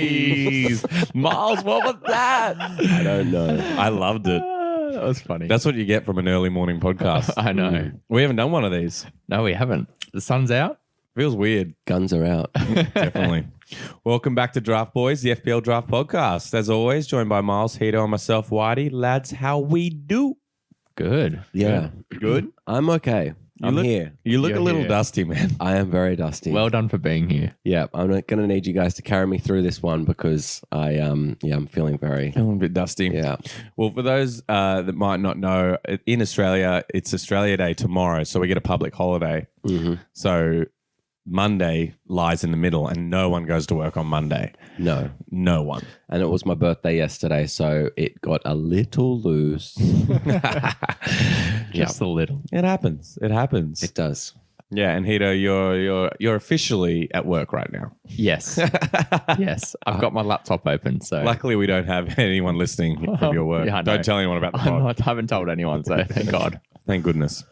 Jeez. Miles, what was that? I don't know. I loved it. That was funny. That's what you get from an early morning podcast. I know. We haven't done one of these. No, we haven't. The sun's out. Feels weird. Guns are out. Definitely. Welcome back to Draft Boyz, the FPL Draft podcast. As always, joined by Miles, Hito, and myself, Whitey. Lads, how we do? Good. Yeah. Good? I'm okay. I'm here. You look You're a little here. dusty, man. I am very dusty. Well done for being here. yeah, I'm going to need you guys to carry me through this one because I'm feeling very, Feeling a bit dusty. yeah. Well, for those that might not know, in Australia, it's Australia Day tomorrow, so we get a public holiday. Mm-hmm. So Monday lies in the middle, and no one goes to work on Monday. No. No one. And it was my birthday yesterday, so it got a little loose. Just a little. It happens. It happens. It does. Yeah, and Hito, you're officially at work right now. Yes. Yes. I've got my laptop open, so Luckily, we don't have anyone listening from your work. Yeah, I know. Don't tell anyone about the pod. I haven't told anyone, so thank God. Thank goodness.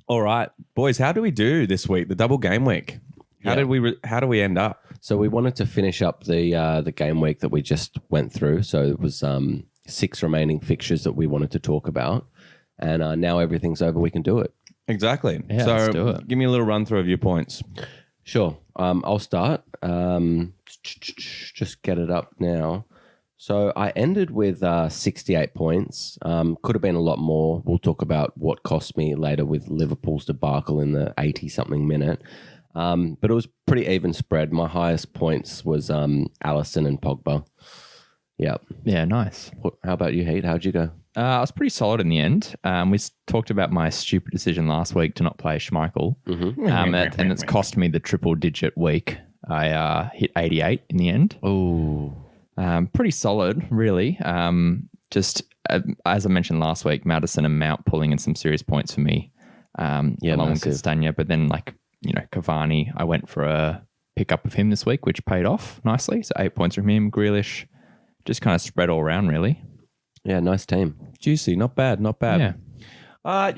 All right, boys, how do we do this week? The double game week. How did we end up? So we wanted to finish up the game week that we just went through. So it was 6 remaining fixtures that we wanted to talk about. And now everything's over, we can do it. Exactly. Yeah, so let's do it. give me a little run through of your points. Sure. I'll start. Just get it up now. So I ended with 68 points. Could have been a lot more. We'll talk about what cost me later with Liverpool's debacle in the 80-something minute. But it was pretty even spread. My highest points was Alisson and Pogba. Yeah. Yeah, nice. How about you, Heath? How'd you go? I was pretty solid in the end. We talked about my stupid decision last week to not play Schmeichel. And it's cost me the triple-digit week. I hit 88 in the end. Oh. Pretty solid, really. Just as I mentioned last week, Maddison and Mount pulling in some serious points for me. Along with massive. Castagna, but then Cavani, I went for a pickup of him this week, which paid off nicely. So 8 points from him. Grealish, just kind of spread all around, really. Yeah, nice team. Juicy. Not bad. Not bad. Yeah. I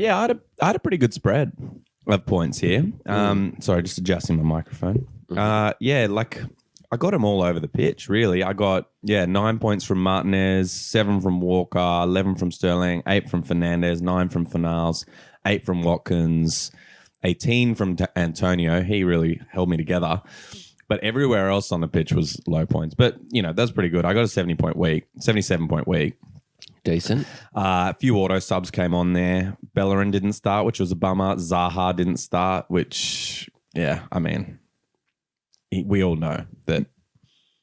had a pretty good spread of points here. Sorry, just adjusting my microphone. I got them all over the pitch, really. I got, 9 points from Martinez, 7 from Walker, 11 from Sterling, 8 from Fernandez, 9 from Fornals, 8 from Watkins, 18 from Antonio. He really held me together. But everywhere else on the pitch was low points. But, that's pretty good. I got a 77-point week. Decent. A few auto subs came on there. Bellerin didn't start, which was a bummer. Zaha didn't start, which, we all know that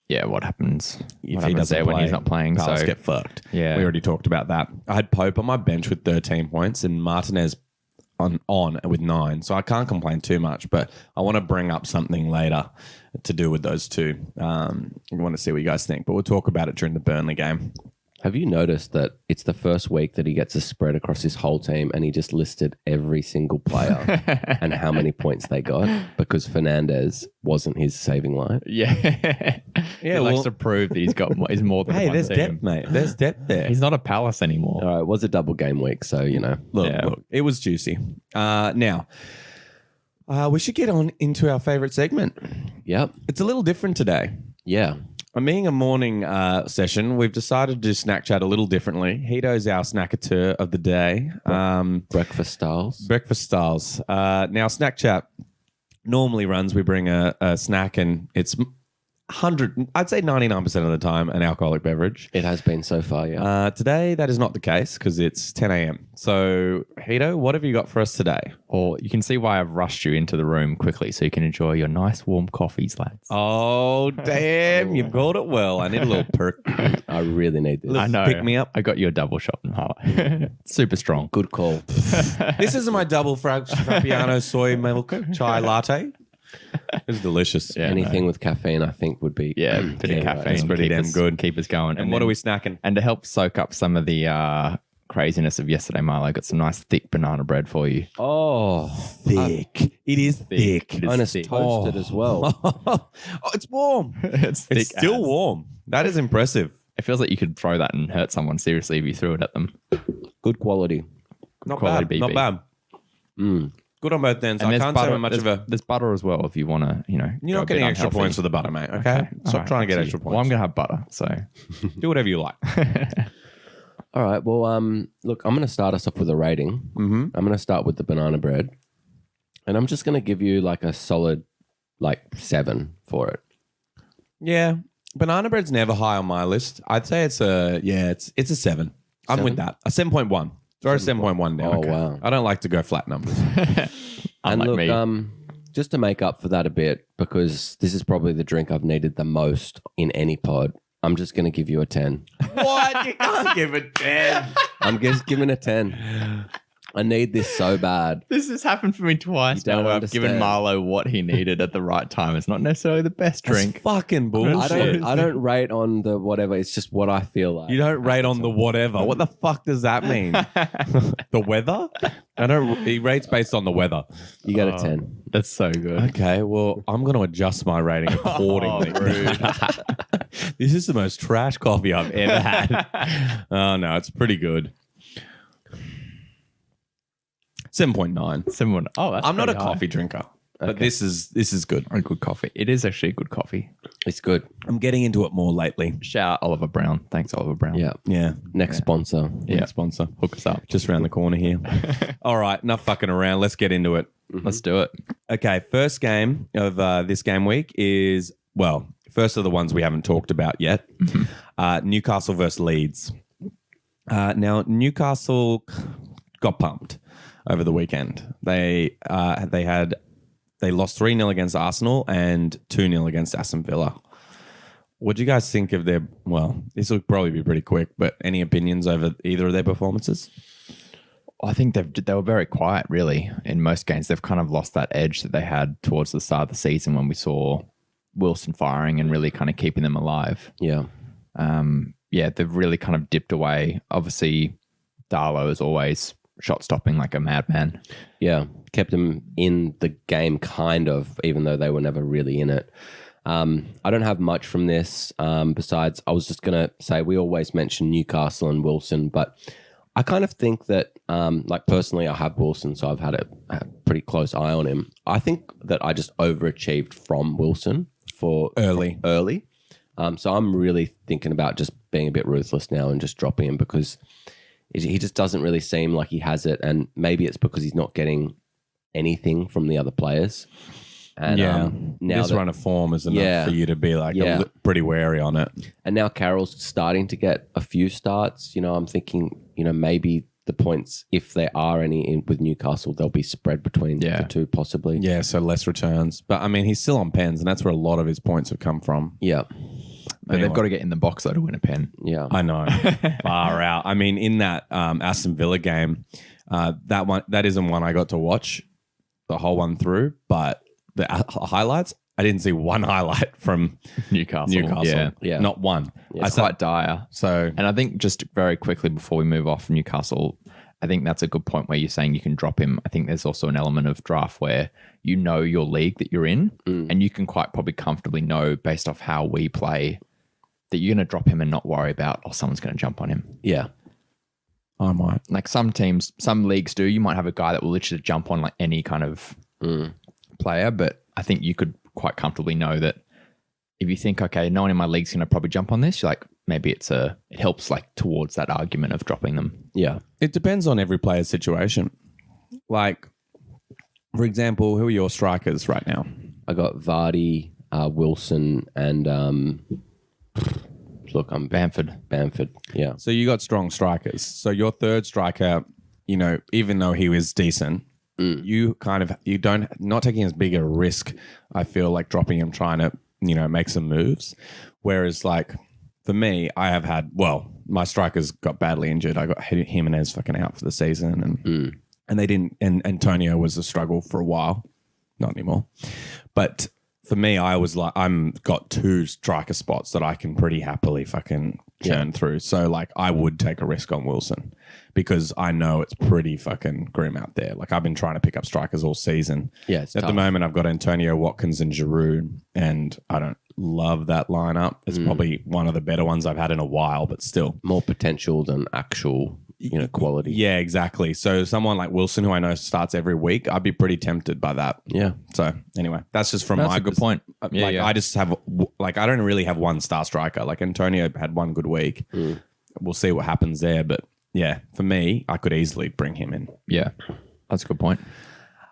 Yeah, what happens if he doesn't when he's not playing? Palace So get fucked. Yeah. We already talked about that. I had Pope on my bench with 13 points and Martinez on with 9. So I can't complain too much, but I want to bring up something later to do with those two. I want to see what you guys think, but we'll talk about it during the Burnley game. Have you noticed that it's the first week that he gets a spread across his whole team and he just listed every single player and how many points they got because Fernandez wasn't his saving line? yeah, he likes to prove that he's more than Hey, one there's team. depth, mate. There's depth there. He's not a Palace anymore. All right, it was a double game week, so, Look, it was juicy. Now, we should get on into our favorite segment. Yep. It's a little different today. Yeah. Being a morning session, we've decided to do snack chat a little differently. Hito's our snackateur of the day. Breakfast styles. Breakfast styles. Now, snack chat normally runs, we bring a snack and it's 99% of the time, an alcoholic beverage. It has been so far, yeah. Today, that is not the case because it's 10 a.m. So, Hito, what have you got for us today? Or you can see why I've rushed you into the room quickly so you can enjoy your nice warm coffees, lads. Oh, damn. You've called it well. I need a little perk. I really need this. I know. Pick me up. I got you a double shot. Super strong. Good call. This is my double frappiano soy milk chai latte. It's delicious. Yeah, Anything with caffeine, I think, would be... Yeah, bit of caffeine. It's pretty damn good. Keep us going. And what are we snacking? And to help soak up some of the craziness of yesterday, Milo, I got some nice thick banana bread for you. Oh, Thick. It is thick. It is and it's thick. toasted as well. Oh, it's warm. It's thick. It's still as. warm. That is impressive. It feels like you could throw that and hurt someone seriously if you threw it at them. Good quality. Not Quality bad. BB. Not bad. Good good on both ends. And I there's can't say much of a. There's butter as well if you want to, You're go a not getting bit extra unhealthy. points for the butter, mate. Okay, stop All right, trying to get up extra you. points. Well, I'm gonna have butter, so Do whatever you like. All right. Well, look, I'm going to start us off with a rating. Mm-hmm. I'm going to start with the banana bread, and I'm just going to give you like a solid, 7 for it. Yeah, banana bread's never high on my list. I'd say it's a it's a 7. I'm with that. A 7.1. Throw a 7.1 down. Oh, wow. I don't like to go flat numbers. And unlike look, me. just to make up for that a bit, because this is probably the drink I've needed the most in any pod, I'm just going to give you a 10. What? You can't give it 10. I'm just giving a 10. I need this so bad. This has happened for me twice You don't now. Where I've given understand. Marlo what he needed at the right time. It's not necessarily the best drink. That's fucking bullshit. I don't rate on the whatever. It's just what I feel like. You don't rate on the whatever. What the fuck does that mean? The weather? He rates based on the weather. You get a 10. That's so good. Okay, well, I'm going to adjust my rating accordingly. This is the most trash coffee I've ever had. Oh, no, it's pretty good. 7.9. Someone. Oh, that's I'm not a pretty high. coffee drinker, but Okay. this is good. A good coffee. It is actually a good coffee. It's good. I'm getting into it more lately. Shout out Oliver Brown. Thanks, Oliver Brown. Yeah. Yeah. Next sponsor. Yeah. Sponsor. Hook us up. Just around the corner here. All right. Enough fucking around. Let's get into it. Let's do it. Okay. First game of this game week is, well, first of the ones we haven't talked about yet. Newcastle versus Leeds. Now, Newcastle got pumped over the weekend. They lost 3-0 against Arsenal and 2-0 against Aston Villa. What do you guys think of their, well, this will probably be pretty quick, but any opinions over either of their performances? I think they were very quiet, really, in most games. They've kind of lost that edge that they had towards the start of the season when we saw Wilson firing and really kind of keeping them alive. Yeah. They've really kind of dipped away. Obviously, Darlow is always shot stopping like a madman. Yeah. Kept them in the game, kind of, even though they were never really in it. I don't have much from this. Besides, I was just going to say we always mention Newcastle and Wilson, but I kind of think that, personally, I have Wilson, so I've had a pretty close eye on him. I think that I just overachieved from Wilson for early. So I'm really thinking about just being a bit ruthless now and just dropping him because he just doesn't really seem like he has it. And maybe it's because he's not getting anything from the other players. And now this run of form is enough Yeah. for you to be like pretty wary on it. And now Carroll's starting to get a few starts. I'm thinking, maybe the points, if there are any with Newcastle, they'll be spread between the two possibly. Yeah, so less returns. But I mean, he's still on pens, and that's where a lot of his points have come from. Yeah. But they've got to get in the box, though, to win a pen. Yeah. I know. Far out. I mean, in that Aston Villa game, that isn't one I got to watch the whole one through, but the highlights, I didn't see one highlight from Newcastle. Yeah. Not one. It's quite dire. So, And I think just very quickly before we move off Newcastle, I think that's a good point where you're saying you can drop him. I think there's also an element of draft where you know your league that you're in and you can quite probably comfortably know based off how we play that you're going to drop him and not worry about, someone's going to jump on him. Yeah. I might. Like some teams, some leagues do. You might have a guy that will literally jump on like any kind of player, but I think you could quite comfortably know that if you think, okay, no one in my league's going to probably jump on this, you're like, maybe it helps like towards that argument of dropping them. Yeah. It depends on every player's situation. Like, for example, who are your strikers right now? I got Vardy, Wilson, and I'm Bamford. Yeah. So you got strong strikers. So your third striker, even though he was decent, you not taking as big a risk, I feel like dropping him, trying to, make some moves. Whereas like for me, I have had, my strikers got badly injured. I got Jimenez fucking out for the season and they didn't, and Antonio was a struggle for a while. Not anymore. But for me, I was like, got 2 striker spots that I can pretty happily fucking churn through. So like I would take a risk on Wilson because I know it's pretty fucking grim out there. Like I've been trying to pick up strikers all season. Yeah, it's At tough. the moment, I've got Antonio, Watkins and Giroud, and I don't love that lineup. It's probably one of the better ones I've had in a while, but still. More potential than actual quality. Yeah, exactly. So someone like Wilson, who I know starts every week, I'd be pretty tempted by that. Yeah. So anyway, that's just from That's my a good point. Yeah, like yeah. I just have like I don't really have one star striker. Like Antonio had one good week. We'll see what happens there, but yeah, for me, I could easily bring him in. Yeah, that's a good point.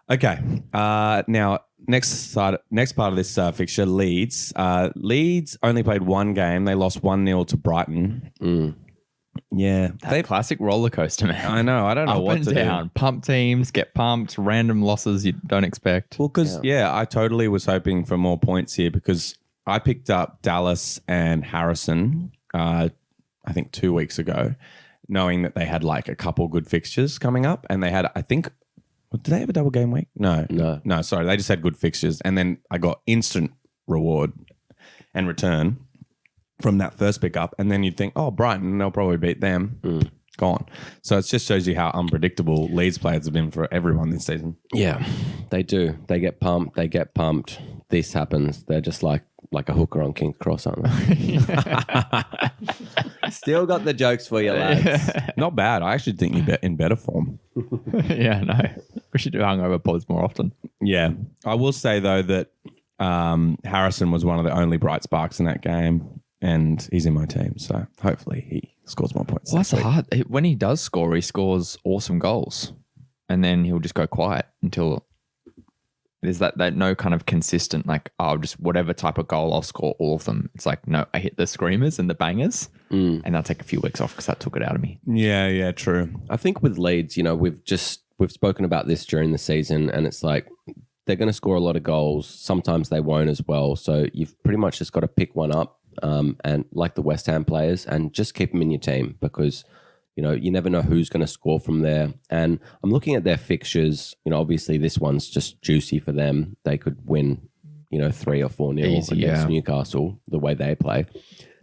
Okay. Now, next part of this fixture, Leeds. Leeds only played one game. They lost 1-0 to Brighton. Yeah. Classic roller coaster, man. I know. I don't know Up what and to down. do. Pump teams get pumped. Random losses you don't expect. Well, because, I totally was hoping for more points here because I picked up Dallas and Harrison, I think 2 weeks ago, knowing that they had like a couple good fixtures coming up. And they had, I think, did they have a double game week? No, sorry. They just had good fixtures. And then I got instant reward and return from that first pickup. And then you'd think, oh, Brighton, they'll probably beat them. Gone. So it just shows you how unpredictable Leeds players have been for everyone this season. Yeah, they do. They get pumped. This happens. They're just like a hooker on King's Cross, aren't they? Still got the jokes for you, lads. Not bad. I actually think you're in better form. Yeah, no. We should do hungover pods more often. Yeah. I will say, though, that Harrison was one of the only bright sparks in that game, and he's in my team. So hopefully he scores more points. Well, that's hard. When he does score, he scores awesome goals. And then he'll just go quiet until there's that no kind of consistent, like, oh, just whatever type of goal, I'll score all of them. It's like, no, I hit the screamers and the bangers, and I'll take a few weeks off because that took it out of me. Yeah, true. I think with Leeds, we've spoken about this during the season, and it's like they're going to score a lot of goals. Sometimes they won't as well. So you've pretty much just got to pick one up, and like the West Ham players, and just keep them in your team because you never know who's going to score from there. And I'm looking at their fixtures. Obviously this one's just juicy for them. They could win, 3 or 4-0 against Newcastle the way they play.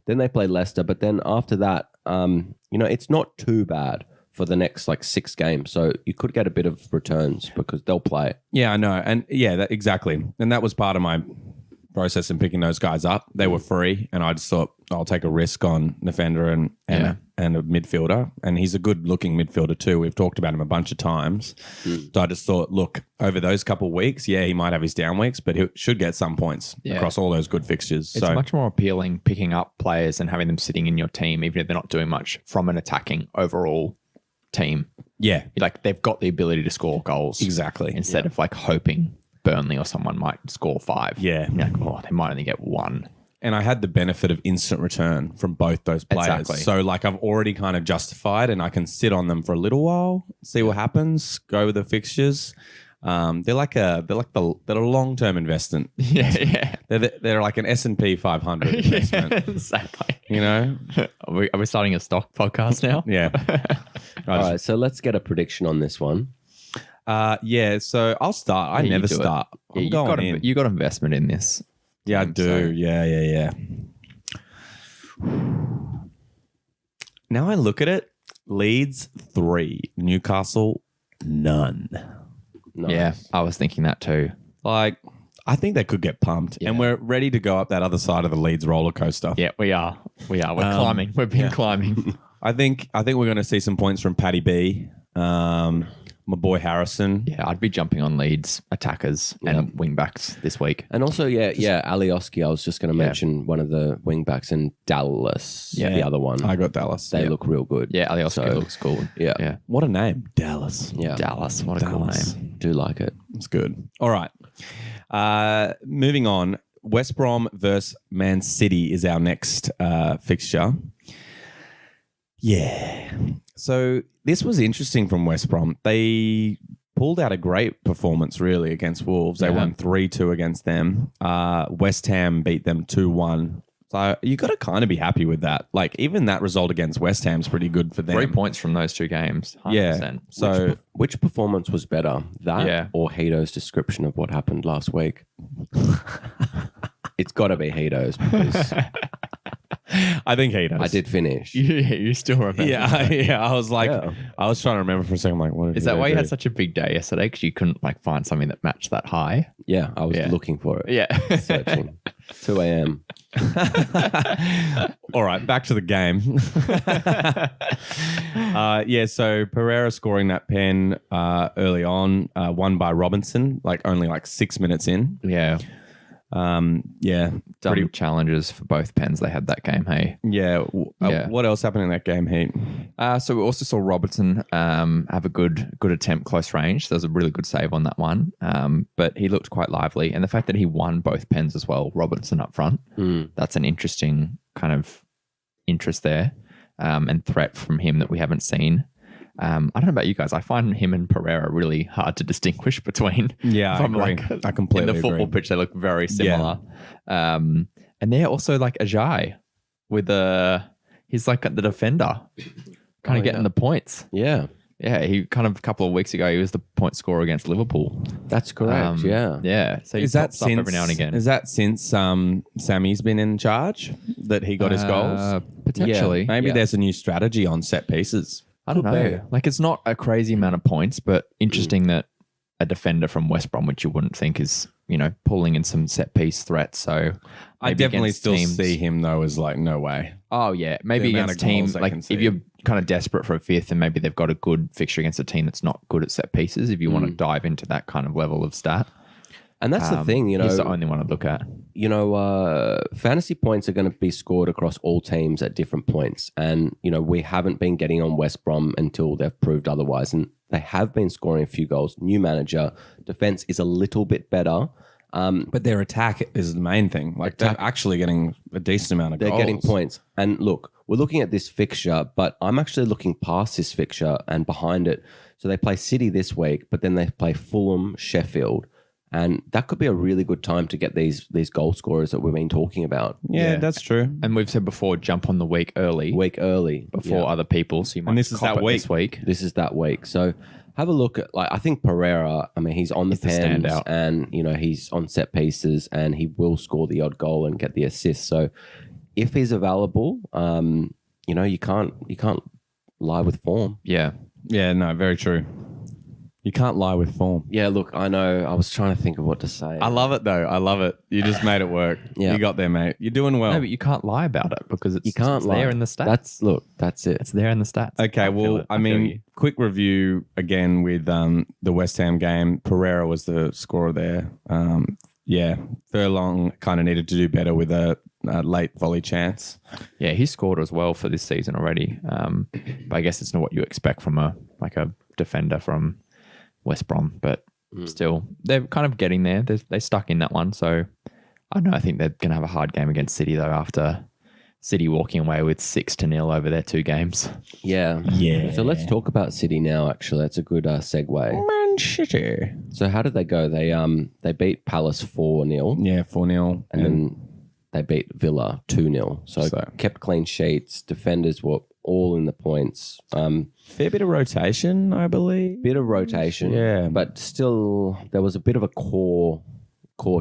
Then they play Leicester, but then after that, it's not too bad for the next 6 games. So you could get a bit of returns because they'll play. Yeah, I know. And yeah, exactly. And that was part of my process in picking those guys up. They were free, and I just thought I'll take a risk on defender and a midfielder. And he's a good looking midfielder too. We've talked about him a bunch of times. So I just thought, look, over those couple of weeks, he might have his down weeks, but he should get some points across all those good fixtures. It's much more appealing picking up players and having them sitting in your team, even if they're not doing much, from an attacking overall team. Yeah. Like they've got the ability to score goals. Exactly. Instead of hoping Burnley or someone might score 5. Yeah. You're like, oh, they might only get 1. And I had the benefit of instant return from both those players. Exactly. So I've already kind of justified, and I can sit on them for a little while, see what happens, go with the fixtures. They're a long-term investment. Yeah. They're like an S&P 500 investment. Exactly. Are we starting a stock podcast now? Yeah. All right, so let's get a prediction on this one. So I'll start. I never start. I'm going in. You got investment in this. Yeah, I do. So. Yeah. Now I look at it, Leeds 3, Newcastle none. Nice. Yeah, I was thinking that too. I think they could get pumped, and we're ready to go up that other side of the Leeds roller coaster. Yeah, we are. We're climbing. We've been climbing. I think we're going to see some points from Paddy B. My boy Harrison. Yeah, I'd be jumping on Leeds attackers and wing backs this week. And also, Alioski, I was just going to mention one of the wing backs, and Dallas, the other one. I got Dallas. They look real good. Yeah, Alioski looks cool. Yeah. What a name. Dallas. Yeah. Dallas, what a cool name. Do like it. It's good. All right. Moving on. West Brom versus Man City is our next fixture. Yeah. So this was interesting from West Brom. They pulled out a great performance, really, against Wolves. They won 3-2 against them. West Ham beat them 2-1. So you got to kind of be happy with that. Even that result against West Ham's pretty good for them. 3 points from those 2 games. 100%. Yeah. So which performance was better, that or Hito's description of what happened last week? It's got to be Hito's because I think he does. I did finish. Yeah, you still remember. Yeah. I was I was trying to remember for a second. What is that why you had such a big day yesterday? Because you couldn't find something that matched that high? Yeah, I was looking for it. Yeah. Searching. 2 a.m. All right, back to the game. So Pereira scoring that pen early on, won by Robinson, only 6 minutes in. Yeah. Pretty Challenges for both pens. They had that game, hey? Yeah. What else happened in that game, Heat? So we also saw Robertson have a good attempt close range. There's a really good save on that one. But he looked quite lively. And the fact that he won both pens as well, Robertson up front, that's an interesting kind of interest there and threat from him that we haven't seen. I don't know about you guys. I find him and Pereira really hard to distinguish between. Yeah, I agree. I completely in the football agree. pitch, they look very similar. Yeah. And they're also like Ajay with he's like the defender, kind of getting the points. Yeah. Yeah, he kind of a couple of weeks ago, he was the point scorer against Liverpool. That's correct, yeah. Yeah, so he Is that pops up every now and again. Is that since Sammy's been in charge that he got his goals? Potentially. Maybe there's a new strategy on set pieces. I don't know. be. Like, it's not a crazy amount of points, but interesting that a defender from West Bromwich you wouldn't think is, pulling in some set piece threats. So I definitely still see him though as no way. Oh yeah, maybe The amount against of goals teams they like can if see. you're kind of desperate for a fifth, and maybe they've got a good fixture against a team that's not good at set pieces. If you want to dive into that kind of level of stat, And that's the thing, he's the only one to look at. Fantasy points are going to be scored across all teams at different points. And, we haven't been getting on West Brom until they've proved otherwise. And they have been scoring a few goals. New manager, defense is a little bit better. But their attack is the main thing. They're actually getting a decent amount of goals. They're getting points. And look, we're looking at this fixture, but I'm actually looking past this fixture and behind it. So they play City this week, but then they play Fulham, Sheffield. And that could be a really good time to get these goal scorers that we've been talking about. Yeah, that's true. And we've said before, jump on the week early before other people. So you might And this is cop that it week. this week. This is that week. So have a look at, I think Pereira, he's on the He's the pens standout. and, he's on set pieces and he will score the odd goal and get the assist. So if he's available, you can't lie with form. Yeah. Yeah, no, very true. You can't lie with form. Yeah, look, I know. I was trying to think of what to say. I love it though. I love it. You just made it work. Yeah. You got there, mate. You're doing well. No, but you can't lie about it because it's, You can't it's lie. there in the stats. That's it. It's there in the stats. Okay, I feel it. I feel mean, you. quick review again with the West Ham game. Pereira was the scorer there. Furlong kind of needed to do better with a late volley chance. Yeah, he scored as well for this season already. But I guess it's not what you expect from a defender from West Brom. But still, they're kind of getting there. They stuck in that one. So I don't know. I think they're going to have a hard game against City though after City walking away with 6-0 over their 2 games. Yeah. Yeah. So let's talk about City now, actually. That's a good segue. Man, City. So how did they go? They beat Palace 4-0 Yeah, 4-0. and then they beat Villa 2-0. So kept clean sheets. Defenders were all in the points. Fair bit of rotation, I believe. Bit of rotation. Yeah. But still, there was a bit of a core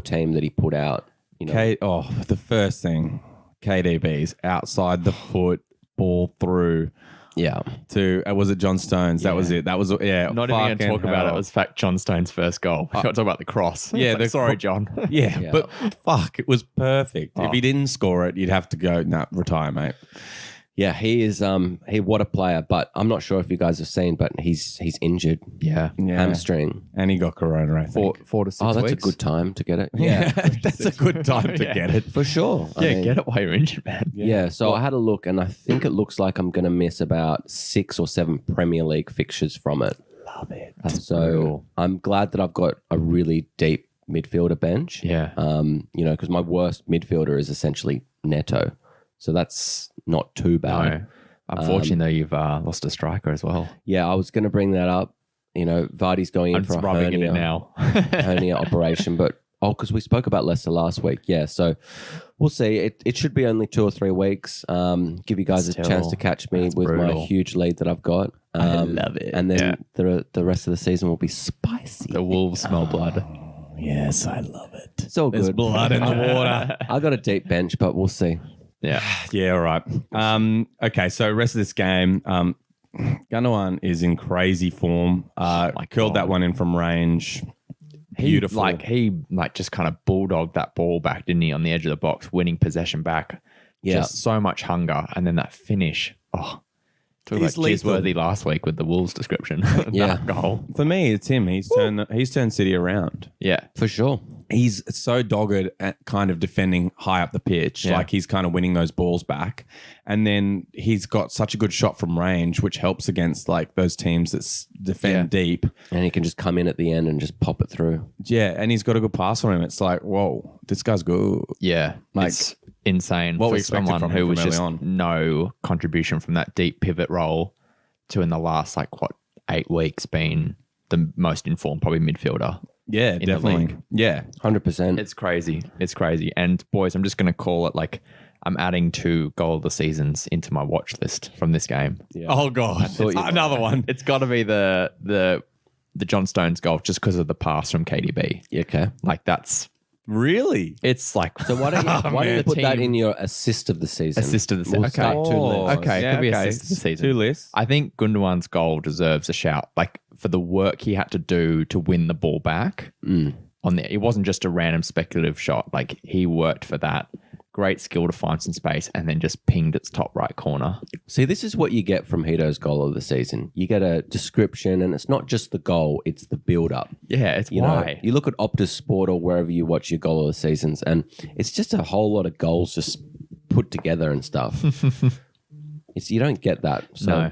team that he put out. The first thing, KDB's outside the foot, ball through Yeah. to, was it John Stones? That was it. That was, Not even going to talk about it. It was John Stone's first goal. We got to talk about the cross. Yeah, It's sorry, John. Yeah, but fuck, it was perfect. If he didn't score it, you'd have to go, retire, mate. Yeah, he is. What a player! But I'm not sure if you guys have seen, but he's injured, Yeah. hamstring. And he got corona, I think. 4 to 6 Oh, that's weeks. a good time to get it. Yeah, that's a good time to get it. for sure. I Yeah, mean, get it while you're injured, man. Yeah, so I had a look, and I think it looks like I'm going to miss about 6 or 7 Premier League fixtures from it. Love it. So brutal. I'm glad that I've got a really deep midfielder bench. Yeah. Because my worst midfielder is essentially Neto, so that's not too bad. No. Unfortunately, though, you've lost a striker as well. Yeah, I was going to bring that up. Vardy's going in I'm for just a rubbing it hernia, in now. hernia operation, but because we spoke about Leicester last week, yeah. So we'll see. It should be only 2 or 3 weeks. Give you guys Still, a chance to catch me that's with my brutal. huge lead that I've got. I love it. And then Yeah. the rest of the season will be spicy. The wolves smell blood. Yes, I love it. It's all There's good. blood in the water. I got a deep bench, but we'll see. Yeah. Yeah, all right. Okay, so rest of this game, Gundogan is in crazy form. Curled that one in from range. beautiful. He just kind of bulldogged that ball back, didn't he, on the edge of the box, winning possession back. Yeah. Just so much hunger. And then that finish. Oh, talk He's about lethal. Cheeseworthy last week with the Wolves description. Yeah. That goal. For me, it's him. He's turned City around. Yeah. For sure. He's so dogged at kind of defending high up the pitch. Yeah. Like he's kind of winning those balls back. And then he's got such a good shot from range, which helps against like those teams that defend deep. And he can just come in at the end and just pop it through. Yeah. And he's got a good pass on him. It's like, whoa, this guy's good. Yeah. Like, it's insane what for we expected someone from him who from was early just on. no contribution from that deep pivot role to in the last 8 weeks being the most informed probably midfielder. Yeah, the definitely. league. Yeah. 100%. It's crazy. It's crazy. And boys, I'm just going to call it I'm adding 2 goal of the seasons into my watch list from this game. Yeah. Oh, God. thought you- Another one. It's got to be the John Stones goal just because of the pass from KDB. Okay. Really? It's like So why don't you man. put that Team- in your assist of the season? Assist of the season. We'll Okay. start 2 lists. Okay, Yeah, could be okay. assist of the season. 2 lists. I think Gundogan's goal deserves a shout. For the work he had to do to win the ball back. It wasn't just a random speculative shot. He worked for that. Great skill to find some space and then just pinged its top right corner. See, this is what you get from Hito's goal of the season. You get a description, and it's not just the goal; it's the build-up. Yeah, it's You why. know, you look at Optus Sport or wherever you watch your goal of the seasons, and it's just a whole lot of goals just put together and stuff. You don't get that. So No.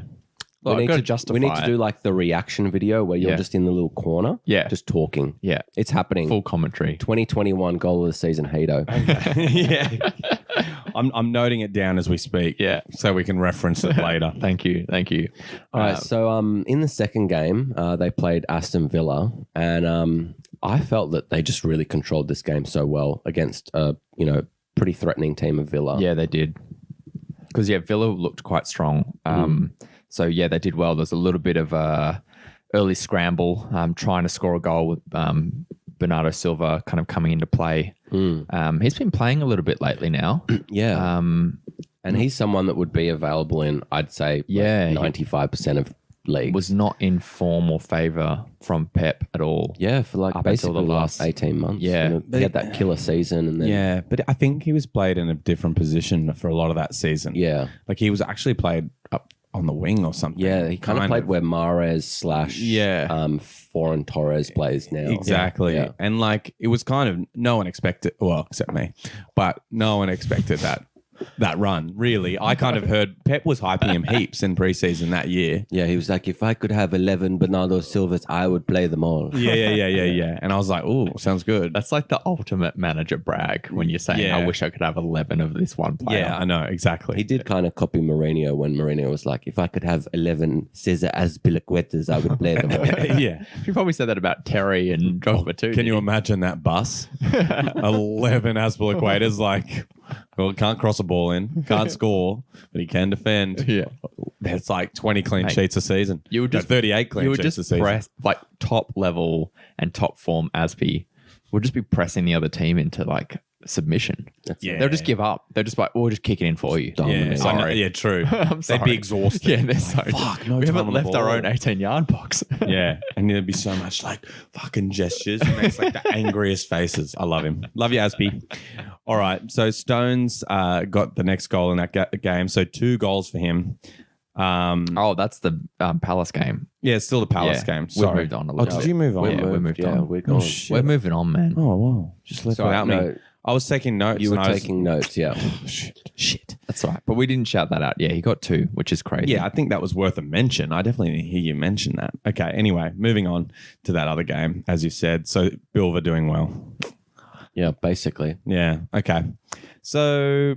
Well, I've got to justify we need to it. do the reaction video where you're Yeah. just in the little corner, Yeah. just talking. Yeah. It's happening. Full commentary. 2021 goal of the season, Hito. Yeah. I'm noting it down as we speak. Yeah. So we can reference it later. Thank you. All right, so in the second game, they played Aston Villa, and I felt that they just really controlled this game so well against a pretty threatening team of Villa. Yeah, they did. Because, Villa looked quite strong. So, they did well. There's a little bit of a early scramble, trying to score a goal with Bernardo Silva kind of coming into play. He's been playing a little bit lately now. Yeah. And he's someone that would be available in, I'd say, 95% of leagues. Was not in form or favour from Pep at all. Yeah, for Up basically until the the last last- 18 months. Yeah. He had that killer season, and then Yeah, but I think he was played in a different position for a lot of that season. yeah. Like he was actually played up on the wing or something. Yeah, he kind of played where Mahrez / Foreign Torres plays now. Exactly. Yeah. And it was kind of no one expected, well, except me, but no one expected that run, really. I kind of heard Pep was hyping him heaps in preseason that year. Yeah, he was like, if I could have 11 Bernardo Silvas, I would play them all. Yeah. And I was like, oh, sounds good. That's like the ultimate manager brag when you're saying, Yeah. I wish I could have 11 of this one player. Yeah, I know, exactly. He did kind of copy Mourinho when Mourinho was like, if I could have 11 Cesar Azpilicuetas, I would play them all. Yeah. You probably said that about Terry and Drogba too. Can you imagine that bus? 11 Azpilicuetas, well, can't cross a ball in, can't score, but he can defend. Yeah. That's 20 clean sheets a season. You would No, just 38 clean You would sheets a just season. press top level and top form Aspi would just be pressing the other team into submission. Yeah. They'll just give up. They're just we'll just kick it in for you. Yeah, Sorry. yeah, true. I'm They'd sorry. be exhausted. Yeah, they're so Fuck, no we time haven't on the left our ball. own 18-yard box. Yeah, and there'd be so much fucking gestures. He makes the angriest faces. I love him. Love you, Aspie. All right, so Stones got the next goal in that game. So 2 goals for him. Oh, that's the Palace game. Yeah, it's still the Palace Yeah, game. we've Sorry. moved on a Oh, little did bit. you move on? Yeah, we moved on. We're going. shit. We're moving on, man. Oh, wow. Just left Sorry, without me. no. I was taking notes. You were and I was- taking notes, yeah. Shit. That's right. But we didn't shout that out. Yeah, he got 2, which is crazy. Yeah, I think that was worth a mention. I definitely didn't hear you mention that. Okay, anyway, moving on to that other game, as you said. So Bilva doing well. Yeah, basically. Yeah, okay. So,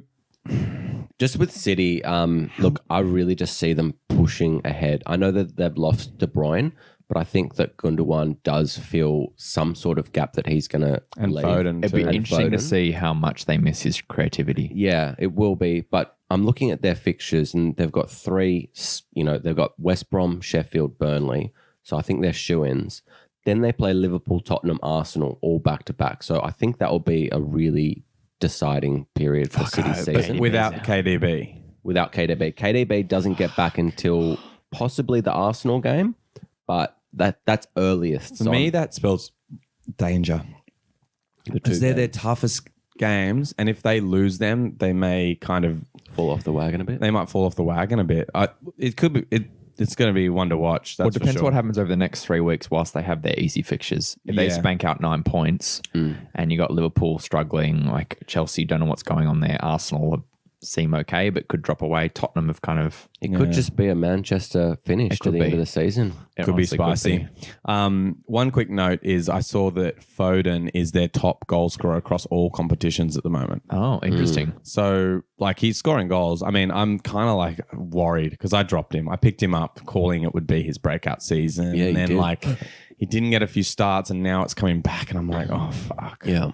Just with City, look, I really just see them pushing ahead. I know that they've lost De Bruyne, but I think that Gundogan does feel some sort of gap that he's going to and leave. Foden It'd be too. interesting to Foden. see how much they miss his creativity. Yeah, it will be. But I'm looking at their fixtures, and they've got 3, they've got West Brom, Sheffield, Burnley. So I think they're shoo-ins. Then they play Liverpool, Tottenham, Arsenal, all back-to-back. So I think that will be a really deciding period for City's season. without KDB. Without KDB. KDB doesn't get back until possibly the Arsenal game, but that's earliest. For me, that spells danger. Because they're their toughest games, and if they lose them, they may kind of fall off the wagon a bit. They might fall off the wagon a bit. It could be. It's going to be one to watch. That's Well, it depends for sure. what happens over the next 3 weeks whilst they have their easy fixtures. If they Yeah. spank out 9 points and you got Liverpool struggling, like Chelsea, don't know what's going on there. Arsenal seem okay, but could drop away. Tottenham have kind of... It could just be a Manchester finish to could the end be. of the season. it Could be honestly spicy. One quick note is I saw that Foden is their top goal scorer across all competitions at the moment. Oh, interesting. So, like, he's scoring goals. I mean, I'm kind of like worried because I dropped him. I picked him up, calling it would be his breakout season. Yeah, and you then, did. like, he didn't get a few starts, and now it's coming back, and I'm like, oh fuck. Yeah.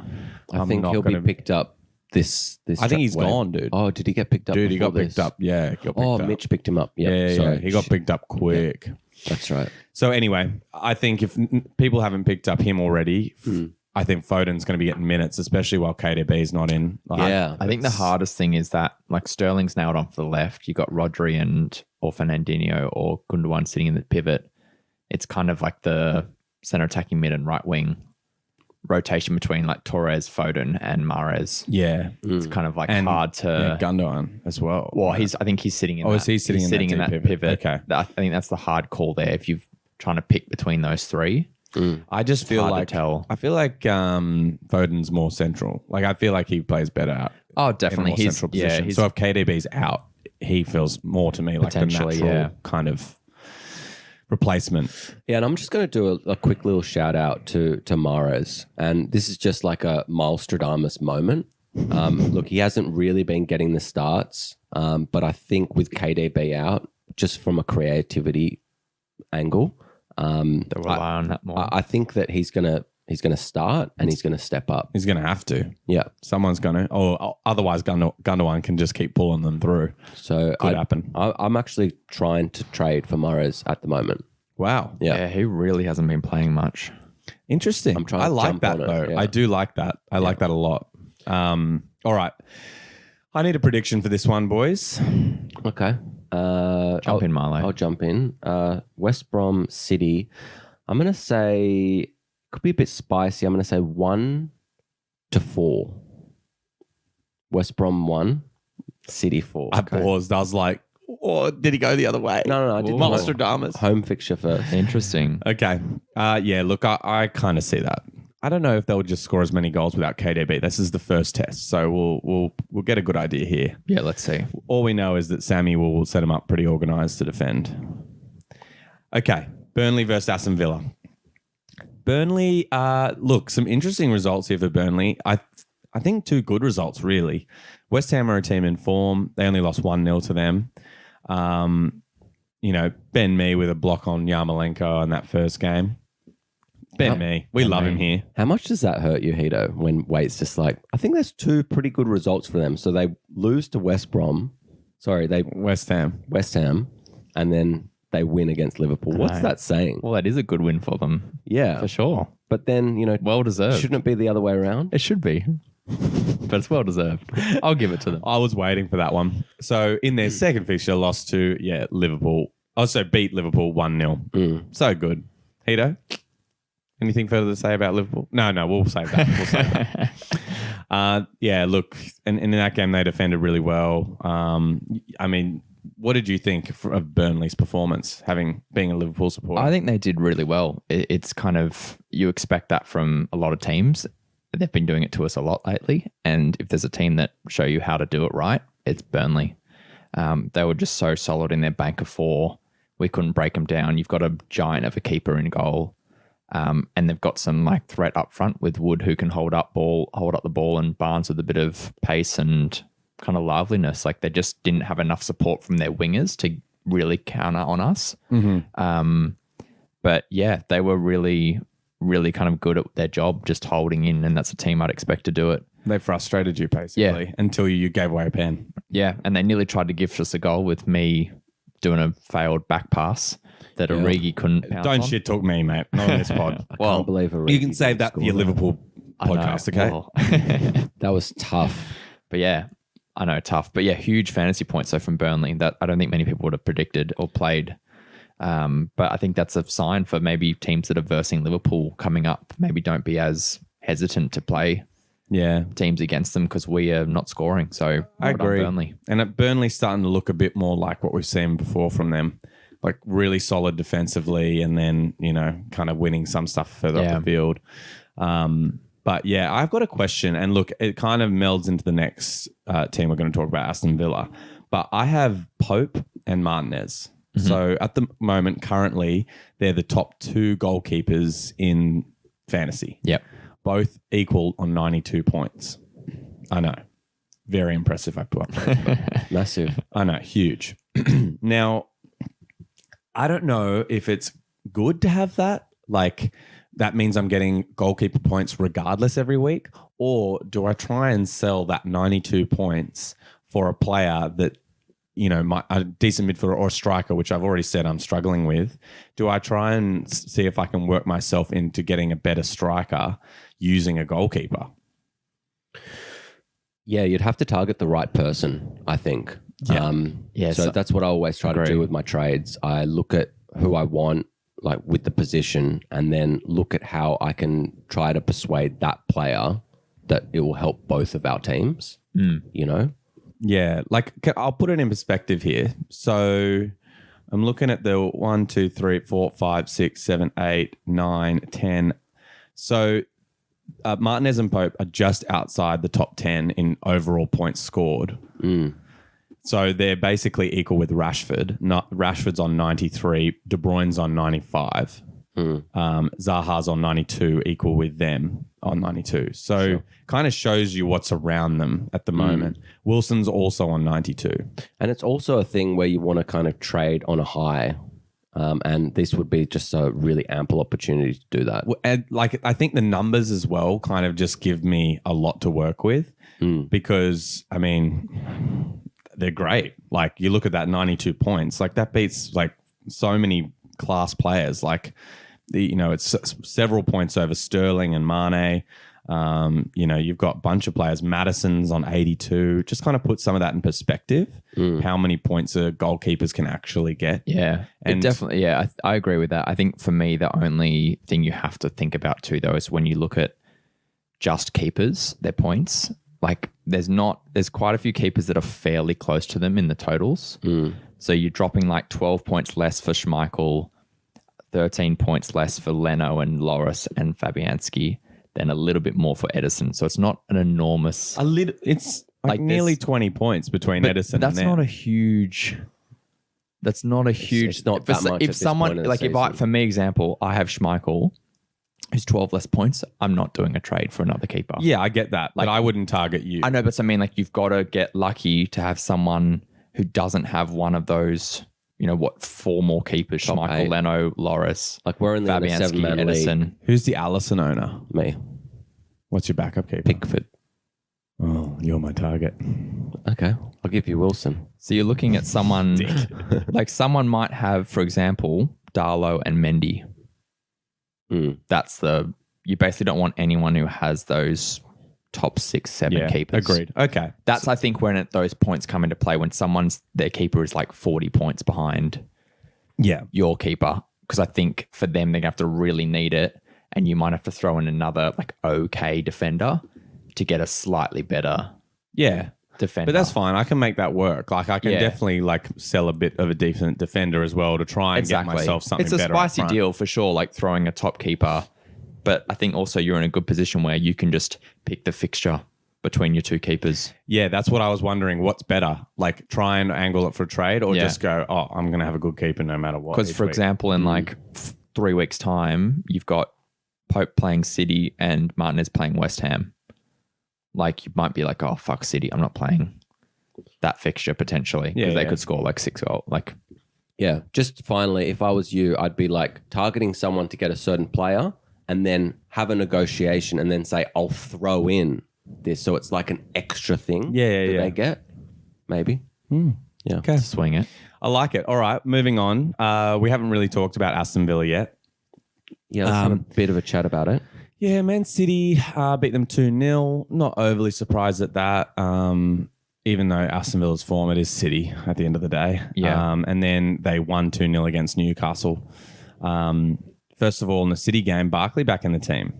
I I'm think not he'll be gonna- picked up this I think he's wait. gone, dude. Oh, did he get picked up? Dude, he got before picked this? up. Yeah, he got picked Oh, up. Mitch picked him up. Yep, Yeah, sorry. yeah. He got picked up quick. That's right. So anyway, I think if people haven't picked up him already, I think Foden's going to be getting minutes, especially while KDB's not in. Like, Yeah. I think the hardest thing is that, like, Sterling's nailed on for the left. You got Rodri or Fernandinho or Gundogan sitting in the pivot. It's kind of like the center attacking mid and right wing rotation between like Torres, Foden, and Mahrez. Yeah. It's kind of like And hard to. yeah, Gundogan as well. Well, I think he's sitting in. Oh, that, is he sitting he's in that sitting in deep that pivot? pivot? Okay. I think that's the hard call there. If you're trying to pick between those three, I just feel hard to like tell. I feel like Foden's more central. Like I feel like he plays better out. Oh, In a definitely. more He's central position. he's So if KDB's out, he feels more to me like the Potentially, natural yeah. kind of replacement. Yeah, and I'm just going to do a quick little shout out to Mahrez. And this is just like a Malstradamus moment. Look, he hasn't really been getting the starts, but I think with KDB out, just from a creativity angle, They'll rely on that more. I think that he's gonna start and he's gonna step up. He's going to have to. Yeah. Someone's going to. Or otherwise, Gundogan can just keep pulling them through. So Could happen. I'm actually trying to trade for Mahrez at the moment. Wow. Yeah. He really hasn't been playing much. Interesting. I'm trying I to like jump that on it, though. yeah. I do like that. I like that a lot. All right. I need a prediction for this one, boys. Okay. Jump in, Marlo. I'll jump in. West Brom City. I'm gonna say could be a bit spicy. I'm gonna say 1-4. West Brom 1, City 4. I paused. I was like, oh, did he go the other way? No, I did Ooh. Nostradamus. home fixture first. Interesting. Okay. Yeah, look, I kind of see that. I don't know if they'll just score as many goals without KDB. This is the first test, so we'll get a good idea here. Yeah, let's see. All we know is that Sammy will set him up pretty organised to defend. Okay, Burnley versus Aston Villa. Burnley, look, some interesting results here for Burnley. I think 2 good results, really. West Ham are a team in form. They only lost 1-0 to them. Ben Mee with a block on Yarmolenko in that first game. Ben Mee. We love him here. How much does that hurt you, Hito, when Waite's just like, I think there's 2 pretty good results for them. So they lose to West Ham, and then they win against Liverpool. What's know. that saying? Well, that is a good win for them. Yeah. For sure. But then, Well deserved. shouldn't it be the other way around? It should be. But it's well deserved. I'll give it to them. I was waiting for that one. So in their second fixture, lost to, Liverpool. Also beat Liverpool 1-0. So good. Hito? Anything further to say about Liverpool? No, we'll save that. We'll save that. Look, and in that game they defended really well. I mean, what did you think of Burnley's performance, being a Liverpool supporter? I think they did really well. It's kind of, you expect that from a lot of teams. They've been doing it to us a lot lately. And if there's a team that show you how to do it right, it's Burnley. They were just so solid in their bank of 4. We couldn't break them down. You've got a giant of a keeper in goal. And they've got some threat up front with Wood who can hold up the ball, and Barnes with a bit of pace and kind of liveliness. Like they just didn't have enough support from their wingers to really counter on us. But yeah, they were really, really kind of good at their job, just holding in, and that's a team I'd expect to do it. They frustrated you basically until you gave away a pen. Yeah, and they nearly tried to gift us a goal with me doing a failed back pass that Origi couldn't pounce Don't on. shit talk me, mate. Not on this pod. I can't believe it. You can save that for your Liverpool podcast, okay? Well, That was tough. but yeah, I know, tough. But yeah, huge fantasy points though from Burnley that I don't think many people would have predicted or played. But I think that's a sign for maybe teams that are versing Liverpool coming up. Maybe don't be as hesitant to play teams against them because we are not scoring. So I agree. Burnley. And Burnley's starting to look a bit more like what we've seen before from them. Like really solid defensively and then, kind of winning some stuff further up the field. But yeah, I've got a question. And look, it kind of melds into the next team we're going to talk about, Aston Villa. But I have Pope and Martinez. Mm-hmm. So at the moment, currently, they're the top 2 goalkeepers in fantasy. Yep. Both equal on 92 points. I know. Very impressive I put up. Massive. I know. Huge. Now, I don't know if it's good to have that. Like, that means I'm getting goalkeeper points regardless every week. Or do I try and sell that 92 points for a player that, a decent midfielder or a striker, which I've already said I'm struggling with? Do I try and see if I can work myself into getting a better striker using a goalkeeper? Yeah, you'd have to target the right person, I think. Yeah. So that's what I always try to do with my trades. I look at who I want, like with the position, and then look at how I can try to persuade that player that it will help both of our teams, Yeah, like I'll put it in perspective here. So I'm looking at the 1, 2, 3, 4, 5, 6, 7, 8, 9, 10. So Martinez and Pope are just outside the top 10 in overall points scored. So they're basically equal with Rashford. Rashford's on 93, De Bruyne's on 95. Zaha's on 92, equal with them on 92. So kind of shows you what's around them at the moment. Wilson's also on 92. And it's also a thing where you want to kind of trade on a high. And this would be just a really ample opportunity to do that. And I think the numbers as well kind of just give me a lot to work with because, I mean, they're great. Like you look at that 92 points, like that beats like so many class players. Like, it's several points over Sterling and Mane. You've got a bunch of players. Madison's on 82. Just kind of put some of that in perspective, how many points goalkeepers can actually get. Yeah, and definitely. Yeah, I agree with that. I think for me, the only thing you have to think about too, though, is when you look at just keepers, their points. Like there's quite a few keepers that are fairly close to them in the totals. So you're dropping like 12 points less for Schmeichel, 13 points less for Leno and Loris and Fabianski, then a little bit more for Edison. So it's not an enormous... It's like nearly 20 points between Edison and them. That's not a huge... It's not that much. If someone... Like for me, example, I have Schmeichel, who's 12 less points. I'm not doing a trade for another keeper. Yeah, I get that. Like I wouldn't target you. I know, but I mean, like you've got to get lucky to have someone who doesn't have one of those... 4 more keepers? Top Schmeichel, 8. Leno, Loris, like we're in the Fabianski, 7-man Edison. league. Who's the Allison owner? Me. What's your backup keeper? Pickford. Oh, you're my target. Okay. I'll give you Wilson. So you're looking at someone like someone might have, for example, Darlow and Mendy. You basically don't want anyone who has those top 6, 7 keepers. Agreed. Okay. That's, I think, when those points come into play, when their keeper is like 40 points behind your keeper. Because I think for them, they're going to have to really need it. And you might have to throw in another like okay defender to get a slightly better defender. But that's fine. I can make that work. Like I can definitely like sell a bit of a decent defender as well to try and get myself something better. It's a spicy deal for sure, like throwing a top keeper. But I think also you're in a good position where you can just pick the fixture between your 2 keepers. Yeah, that's what I was wondering. What's better? Like try and angle it for a trade or just go, I'm going to have a good keeper no matter what. Because for example, in like 3 weeks' time, you've got Pope playing City and Martinez playing West Ham. Like you might be like, oh, fuck City. I'm not playing that fixture potentially because they could score like 6 goals. Like, yeah, just finally, if I was you, I'd be like targeting someone to get a certain player and then have a negotiation and then say, I'll throw in this. So it's like an extra thing that they get. Maybe. Yeah. Okay. Swing it. I like it. All right. Moving on. We haven't really talked about Aston Villa yet. Yeah, let's have a bit of a chat about it. Yeah, Man City beat them 2-0. Not overly surprised at that. even though Aston Villa's form, it is City at the end of the day. Yeah. And then they won 2-0 against Newcastle. First of all, in the City game, Barkley back in the team.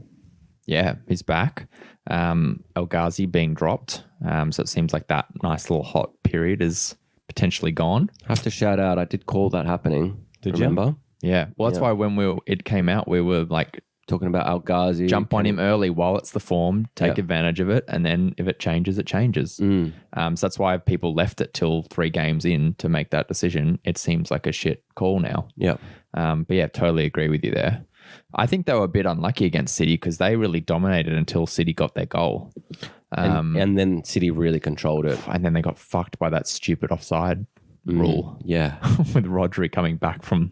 Yeah, he's back. El Ghazi being dropped. So it seems like that nice little hot period is potentially gone. I have to shout out, I did call that happening. Did you? Remember? Yeah. Well, that's why when it came out, we were like, Talking about Al Ghazi. jump on him early while it's the form, take advantage of it, and then if it changes, it changes. So that's why people left it till 3 games in to make that decision. It seems like a shit call now. Yeah. But yeah, totally agree with you there. I think they were a bit unlucky against City because they really dominated until City got their goal. And then City really controlled it. And then they got fucked by that stupid offside rule Yeah. with Rodri coming back from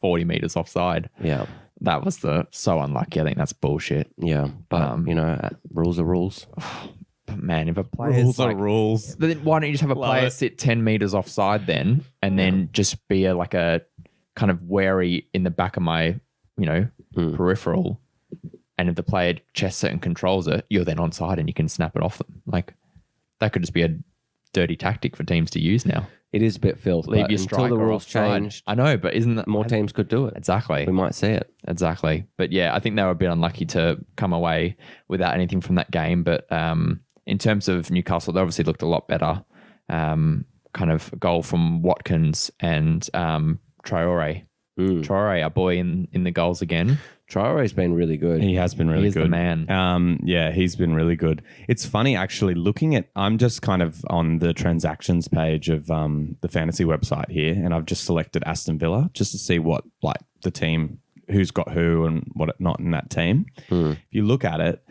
40 meters offside. Yeah. That was so unlucky. I think that's bullshit. Yeah. But, rules are rules. But man, if a player rules. then why don't you just have a player sit 10 meters offside then, and then just be a kind of wary in the back of my, peripheral. And if the player chests it and controls it, you're then onside and you can snap it off them. Like that could just be a dirty tactic for teams to use now. It is a bit filth. Leave but your until striker the rules offside. changed, I know, but isn't that more teams could do it. exactly? We might see it. Exactly. But yeah, I think they were a bit unlucky to come away without anything from that game. But in terms of Newcastle, they obviously looked a lot better. Kind of goal from Watkins and Traore. Traore, our boy in the goals again. Traore's been really good. He has been really He's good. the man. Yeah, he's been really good. It's funny actually looking at, I'm just kind of on the transactions page of the fantasy website here, and I've just selected Aston Villa just to see what the team, who's got who and what not in that team. If you look at it,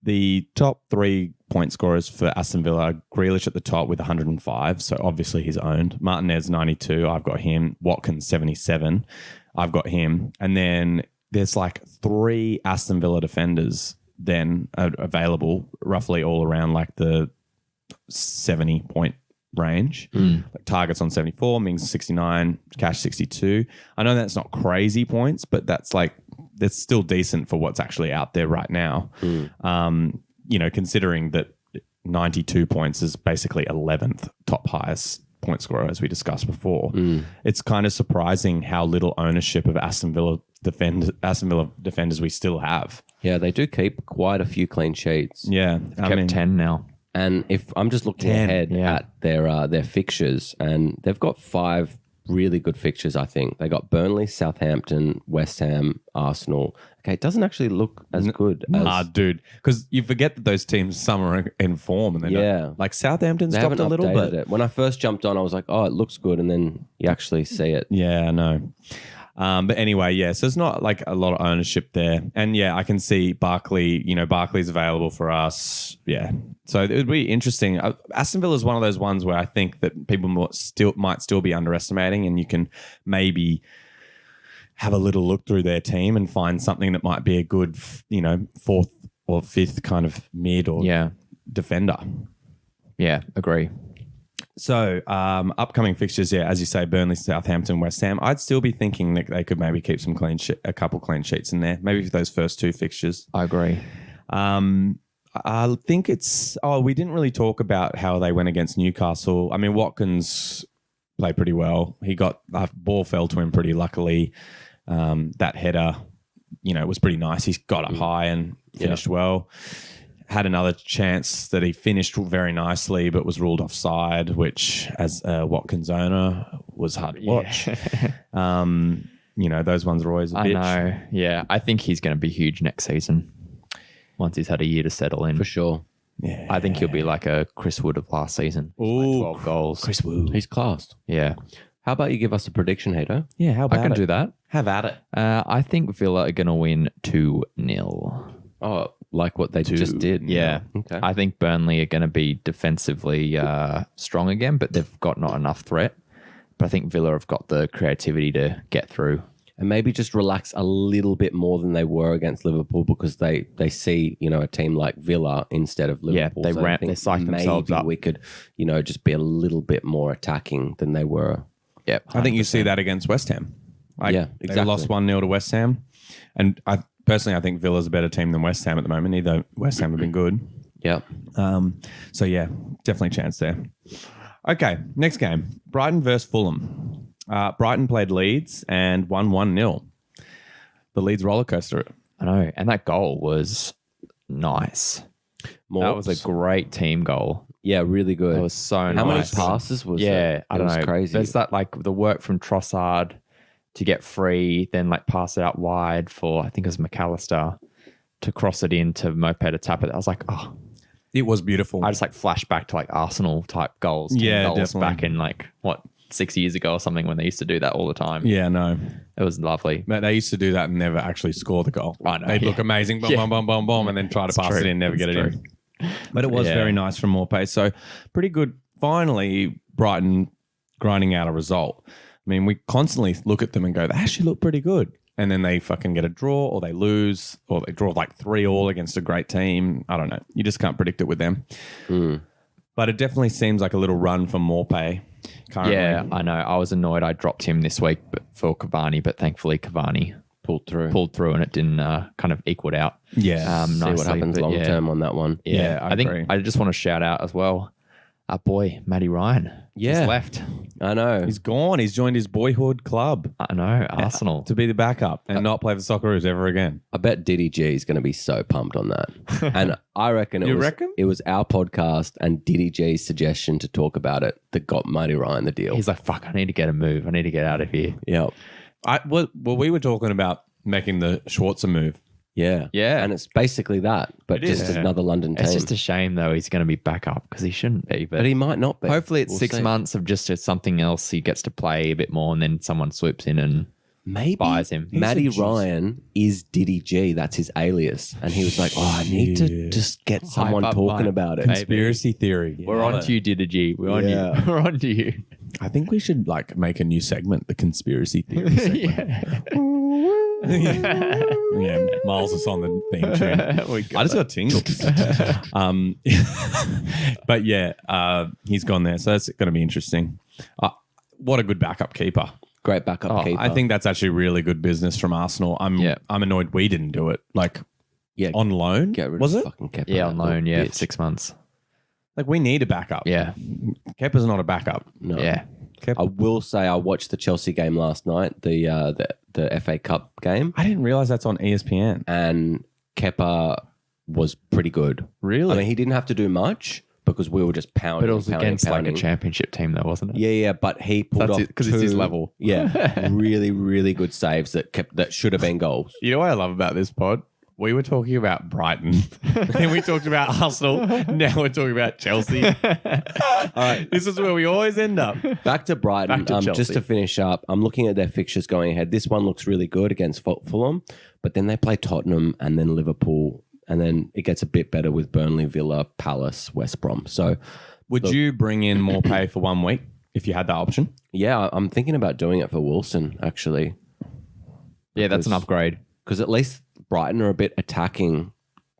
the top 3 point scorers for Aston Villa, Grealish at the top with 105, so obviously he's owned. Martinez 92, I've got him. Watkins 77, I've got him. And then there's 3 Aston Villa defenders then available roughly all around the 70 point range. Targets on 74, Mings 69, Cash 62. I know that's not crazy points, but that's still decent for what's actually out there right now. Considering that 92 points is basically 11th top highest point scorer, as we discussed before. It's kind of surprising how little ownership of Aston Villa defenders we still have. Yeah, they do keep quite a few clean sheets. Yeah, Kept 10 now. And if I'm just looking 10, ahead at their fixtures, and they've got 5 really good fixtures, I think. They got Burnley, Southampton, West Ham, Arsenal. Okay, it doesn't actually look as good as... dude. Because you forget that those teams, some are in form. And Southampton's they dropped haven't a little updated bit. it. When I first jumped on, I was like, oh, it looks good. And then you actually see it. Yeah, I know. But anyway, yeah, so it's not a lot of ownership there. And yeah, I can see Barkley, Barkley's available for us. Yeah. So it would be interesting. Aston Villa is one of those ones where I think that people might still be underestimating, and you can maybe have a little look through their team and find something that might be a good, 4th or 5th kind of mid or defender. Yeah, agree. So upcoming fixtures, as you say, Burnley, Southampton, West Ham. I'd still be thinking that they could maybe keep some a couple clean sheets in there, maybe for those first 2 fixtures. I agree. I think we didn't really talk about how they went against Newcastle. I mean, Watkins played pretty well. He got a ball fell to him pretty luckily. That header, was pretty nice. He got up high and finished well. Had another chance that he finished very nicely, but was ruled offside, which, as a Watkins owner, was hard to watch. Those ones are always a bitch. I know. Yeah, I think he's going to be huge next season once he's had a year to settle in. For sure. Yeah, I think he'll be like a Chris Wood of last season. Ooh, 12 goals. Chris Wood. He's classed. Yeah. How about you give us a prediction, Hato? Yeah, how about I can it? do that. Have at it. I think Villa are going to win 2-0. Oh, like what they just did? Yeah. Okay. I think Burnley are going to be defensively strong again, but they've got not enough threat. But I think Villa have got the creativity to get through. And maybe just relax a little bit more than they were against Liverpool, because they see, a team like Villa instead of Liverpool. Yeah, I think they psych themselves up. We could, just be a little bit more attacking than they were. Yeah, I think you see that against West Ham. Yeah, They exactly. lost 1-0 to West Ham. And I think Villa's a better team than West Ham at the moment, either West Ham have been good. Yeah. So yeah, definitely chance there. Okay, next game. Brighton versus Fulham. Brighton played Leeds and won 1-0. The Leeds roller coaster. I know. And that goal was nice. That was a great team goal. Yeah, really good. It was so How nice. many passes was it? Yeah, I don't know. Crazy. There's that like the work from Trossard to get free, then like pass it out wide for I think it was McAllister to cross it in to Mope to tap it. I was like, oh, It was beautiful. I just like flash back to like Arsenal type goals. 10 Yeah, goals definitely. back in like 6 years ago or something when they used to do that all the time. Yeah, no. It was lovely. But they used to do that and never actually score the goal. I know, They'd look yeah. amazing, boom, Yeah. boom, boom, boom, boom, and then try to pass true. it in, never It's get it true. in. But it was Yeah. very nice from Morpay. So pretty good. Finally, Brighton grinding out a result. I mean, we constantly look at them and go, they actually look pretty good. And then they fucking get a draw or they lose or they draw like 3-3 against a great team. I don't know. You just can't predict it with them. But it definitely seems like a little run for Morpay currently. Yeah, I know. I was annoyed I dropped him this week for Cavani, but thankfully Cavani pulled through and it didn't kind of equal out. Yeah. See what nicely, happens but long yeah. term on that one. Yeah, I I think agree. I just want to shout out as well. Our boy, Matty Ryan. Yeah. He's left. I know. He's gone. He's joined his boyhood club I know, Arsenal. to be the backup and not play for the Socceroos ever again. I bet Diddy G is going to be so pumped on that. And I reckon You reckon? it was our podcast and Diddy G's suggestion to talk about it that got Matty Ryan the deal. He's like, fuck, I need to get a move. I need to get out of here. Yeah. Well, we were talking about making the Schwarzer move. Yeah. Yeah. And it's basically that, but It is. just another London team. It's just a shame, though. He's going to be back up because he shouldn't be. but he might not be. hopefully it's We'll 6 see. months of just something else. He gets to play a bit more and then someone swoops in and Maybe buys him. Matty He's a Ryan is Diddy G. That's his alias. And he was like, oh, I need to just get someone up talking mine. about it. Maybe. Conspiracy theory. We're on to you, Diddy. We're on Yeah. you. We're on to you. I think we should like make a new segment, the conspiracy theory segment. Yeah, Miles is on the theme tune. I just got tingles. But yeah, he's gone there, so that's going to be interesting. What a good backup keeper. Great backup keeper. I think that's actually really good business from Arsenal. I'm annoyed we didn't do it. Like yeah, on loan, get rid was of it? fucking Kepa. Yeah, on that loan. little Yeah, bitch. 6 months. Like we need a backup. Yeah. Kepa's not a backup. No. Yeah. I will say I watched the Chelsea game last night, the FA Cup game, I didn't realize that's on ESPN. and Kepa was pretty good. Really? I mean, he didn't have to do much because we were just pounding. But it was pounding, against pounding. like a championship team, though, wasn't it? Yeah, but he pulled That's off it, 'cause it's his two- level. Yeah, really, really good saves that should have been goals. You know what I love about this pod? We were talking about Brighton. Then we talked about Arsenal. Now we're talking about Chelsea. All right. This is where we always end up. Back to Brighton. Back to Just Chelsea. to finish up, I'm looking at their fixtures going ahead. This one looks really good against Fulham, but then they play Tottenham and then Liverpool, and then it gets a bit better with Burnley, Villa, Palace, West Brom. So, Would you bring in more pay for 1 week if you had that option? yeah, I'm thinking about doing it for Wilson, actually, Yeah, that's an upgrade. because at least Brighton are a bit attacking.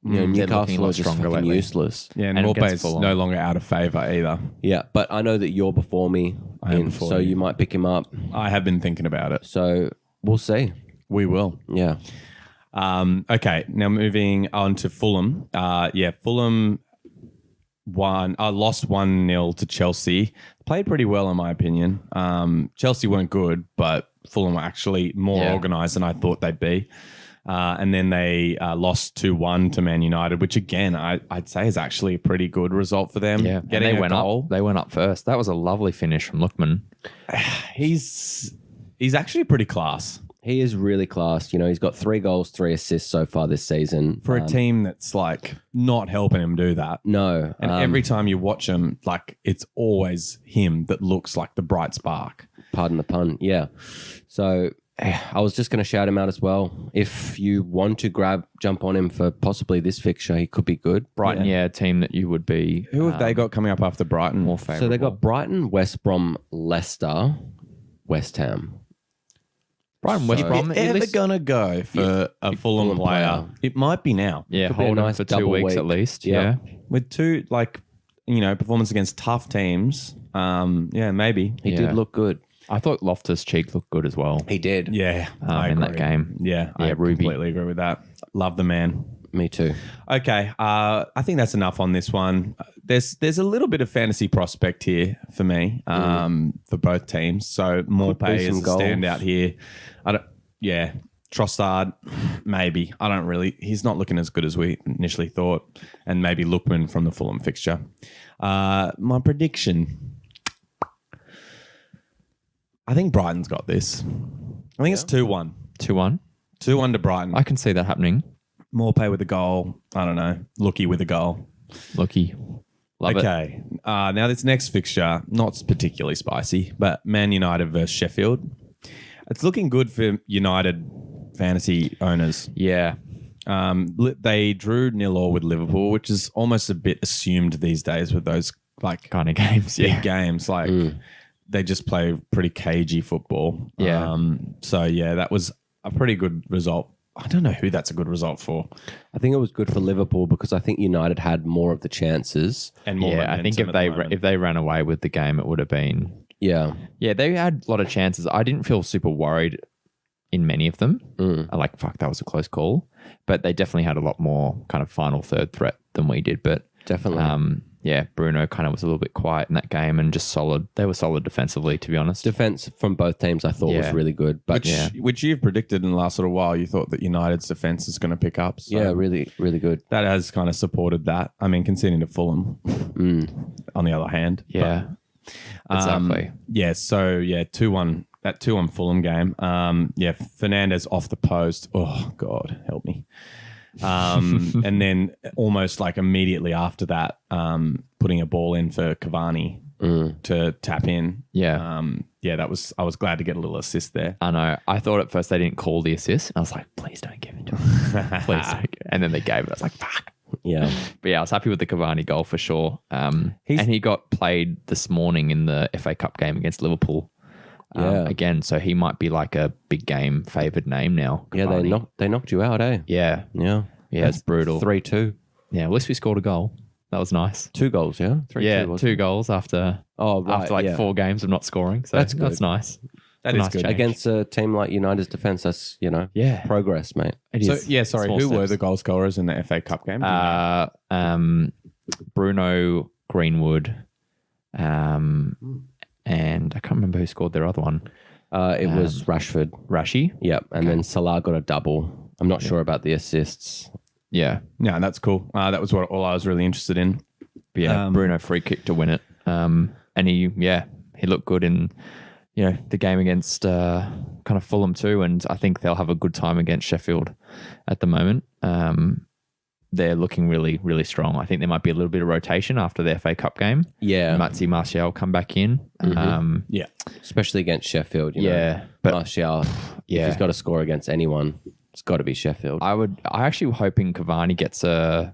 You know, they're looking a Newcastle lot are just stronger fucking lately. useless. Yeah, and And against Morpay's Fulham. no longer out of favour either. Yeah, but I know that you're before me, I am before so you. you might pick him up. I have been thinking about it. So we'll see. We will. Yeah. Okay, now moving on to Fulham. Fulham lost 1-0 to Chelsea. Played pretty well, in my opinion. Chelsea weren't good, but Fulham were actually more organised than I thought they'd be. And then they lost 2-1 to Man United, which again, I'd say is actually a pretty good result for them. Yeah. And Getting they a went goal. up. They went up first. That was a lovely finish from Lookman. He's actually pretty class He is really class. You know, he's got 3 goals, 3 assists so far this season. for a team that's like not helping him do that. No. And every time you watch him, like it's always him that looks like the bright spark. Pardon the pun. Yeah. So I was just going to shout him out as well. If you want to jump on him for possibly this fixture, he could be good. Brighton, a team that you would be Who have they got coming up after Brighton? more favourable. So they got Brighton, West Brom, Leicester, West Ham. Brighton, West So- Brom. If you're ever gonna go for a Fulham player, it might be now. Yeah, Could be a hold on nice for 2 double weeks week. at least. Yeah. Yeah. With two performance against tough teams. Maybe. He did look good. I thought Loftus-Cheek looked good as well. He did. Yeah, In that agree. game. Yeah, I Yeah, Ruby. completely agree with that. Love the man. Me too. Okay, I think that's enough on this one. There's a little bit of fantasy prospect here for me, for both teams. So Morpay is a goals. standout here. Trossard, maybe. I don't really. He's not looking as good as we initially thought, and maybe Lookman from the Fulham fixture. My prediction. I think Brighton's got this. I think it's 2-1. 2-1. 2-1 to Brighton. I can see that happening. Morpay with a goal. I don't know. Looky with a goal. Lucky. Love it. Okay. Now this next fixture, not particularly spicy, but Man United versus Sheffield. It's looking good for United fantasy owners. Yeah. They drew 0-0 with Liverpool, which is almost a bit assumed these days with those like Kind of games. big Yeah. games. Like they just play pretty cagey football. Yeah. So yeah, that was a pretty good result. I don't know who that's a good result for. I think it was good for Liverpool because I think United had more of the chances. And more Yeah. I think momentum at the moment. if they ran away with the game, it would have been. Yeah. Yeah, they had a lot of chances. I didn't feel super worried in many of them. I like, fuck, that was a close call. But they definitely had a lot more kind of final third threat than we did. But Definitely. yeah, Bruno kind of was a little bit quiet in that game and just solid. They were solid defensively, to be honest. Defense from both teams I thought was Yeah. really good. But Which you've predicted in the last little while. You thought that United's defense is going to pick up. So yeah, really, really good. that has kind of supported that. I mean, conceding to Fulham, on the other hand. Yeah, exactly. Yeah, so yeah, 2-1, that 2-1 Fulham game. Yeah, Fernandez off the post. Oh, God, help me. And then almost like immediately after that, putting a ball in for Cavani to tap in. Yeah. Yeah, I was glad to get a little assist there. I know. I thought at first they didn't call the assist. I was like, please don't give it to him. Please don't. And then they gave it. I was like, fuck. Yeah. But yeah, I was happy with the Cavani goal for sure. And he got played this morning in the FA Cup game against Liverpool. Yeah. Again, so he might be like a big game favoured name now. Yeah, they knocked you out, eh? Yeah. Yeah. Yeah, it's brutal. 3-2. Yeah, at least we scored a goal. That was nice. 2 goals, yeah? 3-2, Yeah, wasn't 2 it? goals after Right, 4 games of not scoring. So That's good. that's nice. That Nice is good. change. Against a team like United's defense, that's, Yeah. progress, mate. It So is. yeah, sorry, Small who were steps. the goal scorers in the FA Cup game? Bruno Greenwood, and I can't remember who scored their other one. It was Rashford. Rashi. Yep. And then Salah got a double. I'm not sure about the assists. Yeah. Yeah, that's cool. That was all I was really interested in. But yeah, Bruno free kick to win it. And he looked good in, the game against kind of Fulham too. And I think they'll have a good time against Sheffield at the moment. They're looking really, really strong. I think there might be a little bit of rotation after the FA Cup game. Yeah. You might see Martial come back in. Yeah. Especially against Sheffield, Yeah, But but- Martial, if Yeah. he's got to score against anyone, it's got to be Sheffield. I actually hoping Cavani gets a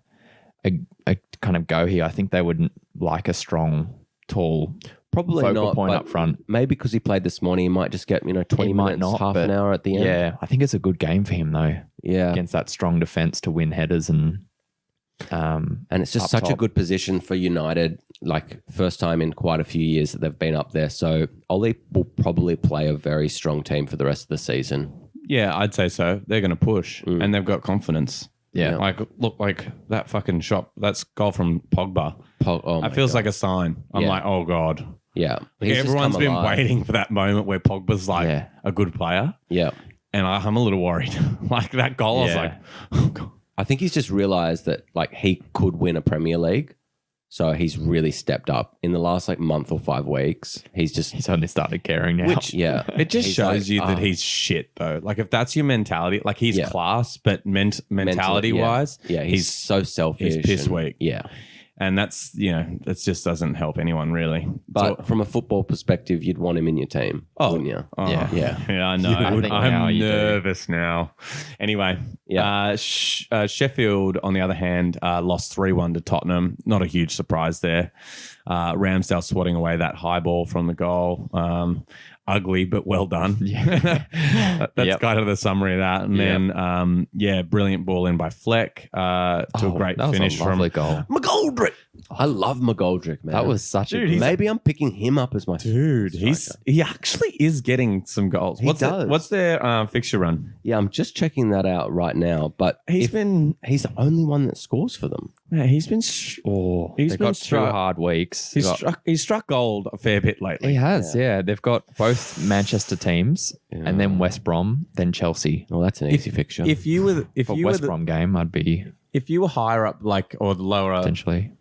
kind of go here. I think they would like a strong, tall, Probably focal not, point but up front. maybe because he played this morning, he might just get 20 He might minutes, not, half an but hour at the end. Yeah, I think it's a good game for him though Yeah. against that strong defense to win headers and And it's just up such a top. good position for United, like first time in quite a few years that they've been up there. So Ole will probably play a very strong team for the rest of the season. Yeah, I'd say so. They're going to push and they've got confidence. Yeah. Like, look, like that fucking shot, that's goal from Pogba. Oh my That feels God. like a sign. I'm Yeah. like, oh God. Yeah. Like, He's just everyone's come been alive. waiting for that moment where Pogba's like Yeah. a good player. Yeah. And I'm a little worried. Like that goal, I was Yeah. like, oh God. I think he's just realized that like he could win a Premier League. So he's really stepped up in the last like month or 5 weeks. he's only started caring now. Yeah. It just He's shows like, you that oh. he's shit though. Like if that's your mentality, like he's Yeah. class, but mentality yeah. wise, Yeah, he's so selfish. he's piss and- weak. Yeah. And that's, that just doesn't help anyone really. But from a football perspective, you'd want him in your team, wouldn't you? Oh, Yeah. yeah, I know. I think now I'm you do. nervous now. Anyway, Yeah. Sheffield, on the other hand, lost 3-1 to Tottenham. Not a huge surprise there. Ramsdale swatting away that high ball from the goal. Ugly, but well done. That's Yep. kind of the summary of that. And then, brilliant ball in by Fleck to a great that was finish a lovely from goal. McGoldrick. I love McGoldrick, man. That was such Dude, a he's- Maybe I'm picking him up as my Dude, he actually is getting some goals. He does. What's their fixture run? Yeah, I'm just checking that out right now. But He's he's the only one that scores for them. he's been They've been got 2 struck. hard weeks. He's struck gold a fair bit lately. He has, yeah. They've got both Manchester teams and then West Brom, then Chelsea. Well, that's an easy fixture. If you were For West Brom game, I'd be if you were higher up, like or lower potentially.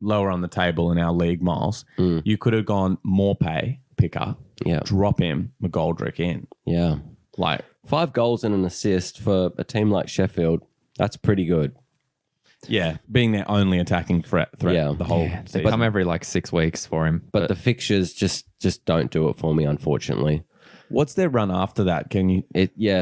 on the table in our league, Miles, you could have gone more pay picker, Yeah. drop him McGoldrick in. Yeah. Like 5 goals and an assist for a team like Sheffield, that's pretty good. yeah, being their only attacking threat Yeah. the whole They season. come every like 6 weeks for him. But the fixtures just don't do it for me, unfortunately. What's their run after that? Can you?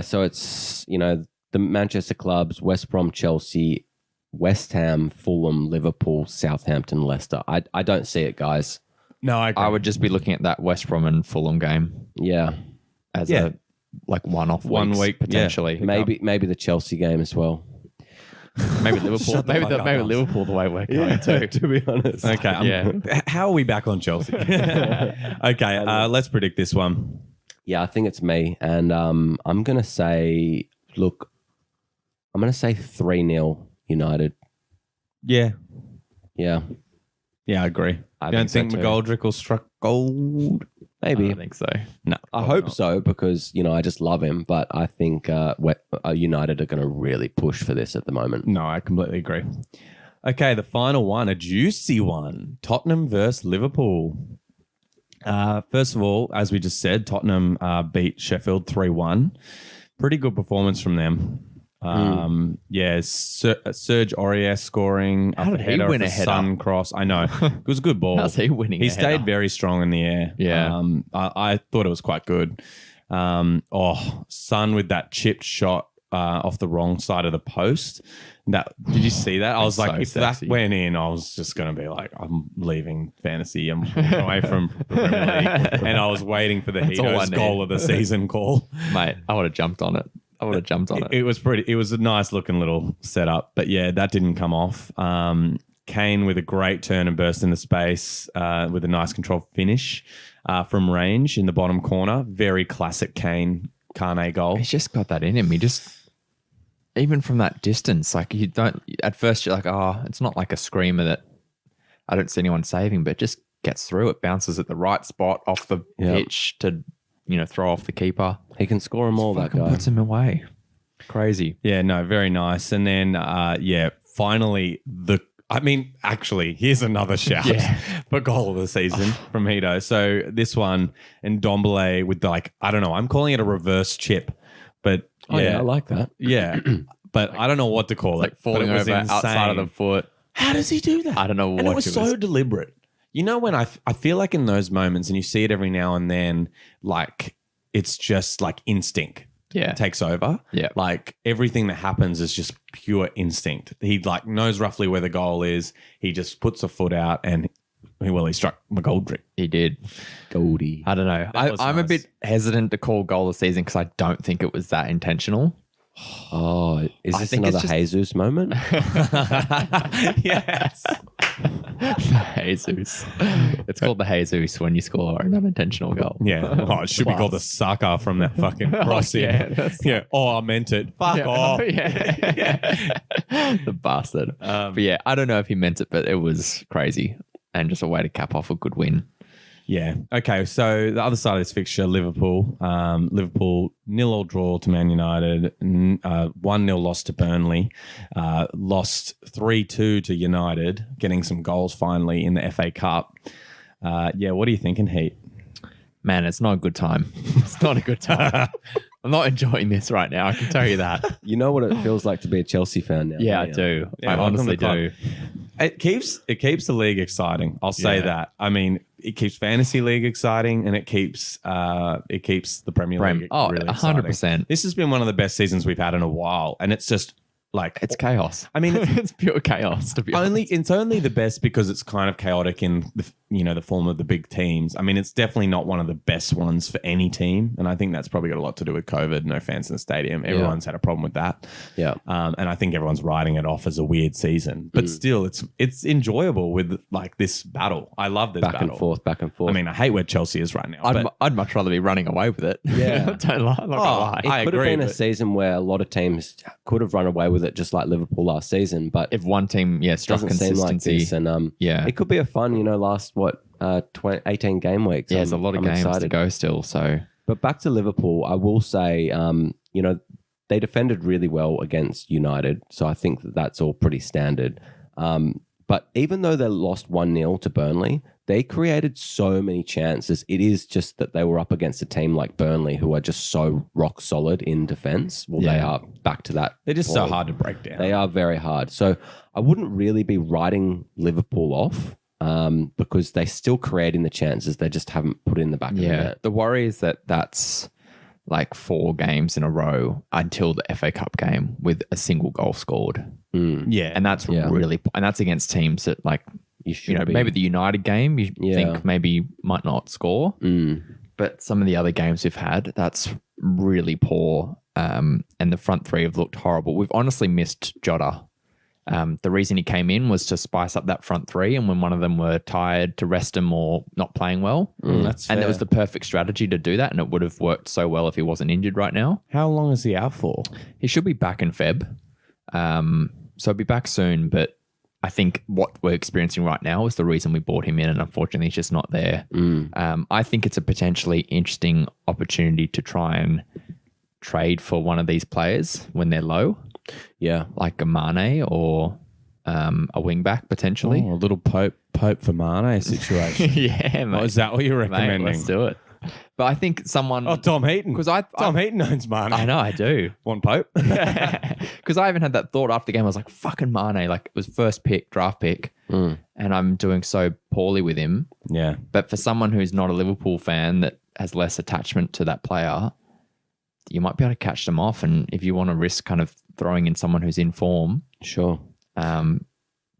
So it's, the Manchester clubs, West Brom, Chelsea, West Ham, Fulham, Liverpool, Southampton, Leicester. I don't see it, guys. No, I would just be looking at that West Brom and Fulham game Yeah. as Yeah. a like one-off 1 weeks, week, yeah. potentially. Maybe the Chelsea game as well. Maybe Liverpool. Shut the maybe fuck up, maybe Miles. Liverpool the way we're going too. To be honest. Okay, Yeah. How are we back on Chelsea? Okay, let's predict this one. Yeah, I think it's me. And I'm going to say, 3-0 United. Yeah, Yeah, I agree. I You don't think think so too. McGoldrick will struck gold? I maybe. don't think so. No, I hope so because, I just love him. But I think United are going to really push for this at the moment. No, I completely agree. Okay, the final one, a juicy one. Tottenham versus Liverpool. First of all, as we just said, Tottenham beat Sheffield 3-1. Pretty good performance from them. Yeah, Serge Aurier scoring. How did he win a header? Sun cross. I know. It was a good ball. How's he winning? He a stayed header? very strong in the air. Yeah. I thought it was quite good. Sun with that chipped shot off the wrong side of the post. Did you see that? I was That's like, so if sexy. that went in, I was just going to be like, I'm leaving fantasy. I'm walking away from the Premier League. And I was waiting for the That's all I Hito's need. goal of the season call. Mate, I would have jumped on it. It was a nice looking little setup, but yeah, that didn't come off. Kane with a great turn and burst into space with a nice controlled finish from range in the bottom corner. Very classic Kane goal. He's just got that in him. He just, even from that distance, like you don't, at first you're like, oh, it's not like a screamer that I don't see anyone saving, but it just gets through. It bounces at the right spot off the pitch to, throw off the keeper. He can score them all, that Fucking guy. puts him away. Crazy. Yeah, no, very nice. And then, finally, actually, here's another shout for goal of the season from Hito. So this one, and Ndombele with I don't know, I'm calling it a reverse chip, but I like that. yeah, but I don't know what to call it. Like falling but it was over outside of the insane. foot. How does he do that? I don't know And what it was it so was. deliberate. You know, when I feel like in those moments, and you see it every now and then, like it's just like instinct Yeah. takes over. Yeah. Like everything that happens is just pure instinct. He knows roughly where the goal is. He just puts a foot out and he struck McGoldrick. He did. Goldie. I don't know. That was I'm a nice. bit hesitant to call goal of the season because I don't think it was that intentional. Oh, is I this think it's another Jesus moment? Yes. The Jesus. It's called the Jesus when you score an unintentional goal. Yeah. Oh, it should be called the sucker from that fucking cross yeah, here. that's- Yeah. Oh, I meant it. Fuck off. Yeah. The bastard. But yeah, I don't know if he meant it, but it was crazy and just a way to cap off a good win. Yeah. Okay. So the other side of this fixture, Liverpool. Liverpool 0-0 draw to Man United. 1-0 loss to Burnley. Lost 3-2 to United. Getting some goals finally in the FA Cup. Yeah. What are you thinking, Heat? Man, it's not a good time. It's not a good time. I'm not enjoying this right now. I can tell you that. You know what it feels like to be a Chelsea fan now. Yeah, I don't you? do. Yeah, I welcome honestly to the do. It keeps the league exciting. I'll say Yeah. that. I mean, it keeps fantasy league exciting, and it keeps the Premier League. Oh, really 100%. This has been one of the best seasons we've had in a while, and it's just like It's chaos. I mean, it's pure chaos, to be honest. it's only the best because it's kind of chaotic in the form of the big teams. I mean, it's definitely not one of the best ones for any team. And I think that's probably got a lot to do with COVID. No fans in the stadium. Everyone's had a problem with that. Yeah. And I think everyone's writing it off as a weird season. But still, it's enjoyable with like this battle. I love this Back battle. and forth, back and forth. I mean, I hate where Chelsea is right now. I'd much rather be running away with it. Yeah. Don't lie. Not gonna lie. it I could agree, have been a but- season where a lot of teams could have run away with it, just like Liverpool last season. But If one team, struck doesn't seem like consistency. this. And Yeah. it could be a fun, last 18 game weeks. There's a lot of I'm games to excited. go still. So But back to Liverpool, I will say, they defended really well against United. So I think that's all pretty standard. But even though they lost 1-0 to Burnley, they created so many chances. It is just that they were up against a team like Burnley who are just so rock solid in defense. Well, they are back to that. They're just so point. hard to break down. They are very hard. So I wouldn't really be writing Liverpool off because they're still creating the chances. They just haven't put in the back of the net. The worry is that that's like 4 games in a row until the FA Cup game with a single goal scored. Yeah. And that's and that's against teams that like, You should be. maybe the United game you think maybe might not score. But some of the other games we've had, that's really poor. And the front three have looked horrible. We've honestly missed Jota. The reason he came in was to spice up that front three, and when one of them were tired, to rest him or not playing well. That's And fair. it was the perfect strategy to do that, and it would have worked so well if he wasn't injured right now. How long is he out for? He should be back in Feb. So he'll be back soon, but I think what we're experiencing right now is the reason we brought him in, and unfortunately he's just not there. I think it's a potentially interesting opportunity to try and trade for one of these players when they're low, Yeah. like a Mane or a wing back potentially. Oh, a little Pope for Mane situation. Yeah, mate. Oh, is that what you're Mate, recommending? let's do it. But I think someone... Oh, Tom Heaton. Because Tom Heaton owns Mane. I know, I do. Want Pope? Because I even had that thought after the game. I was like, fucking Mane. Like, it was first pick, draft pick. And I'm doing so poorly with him. Yeah. But for someone who's not a Liverpool fan that has less attachment to that player, you might be able to catch them off. And if you want to risk kind of throwing in someone who's in form Sure.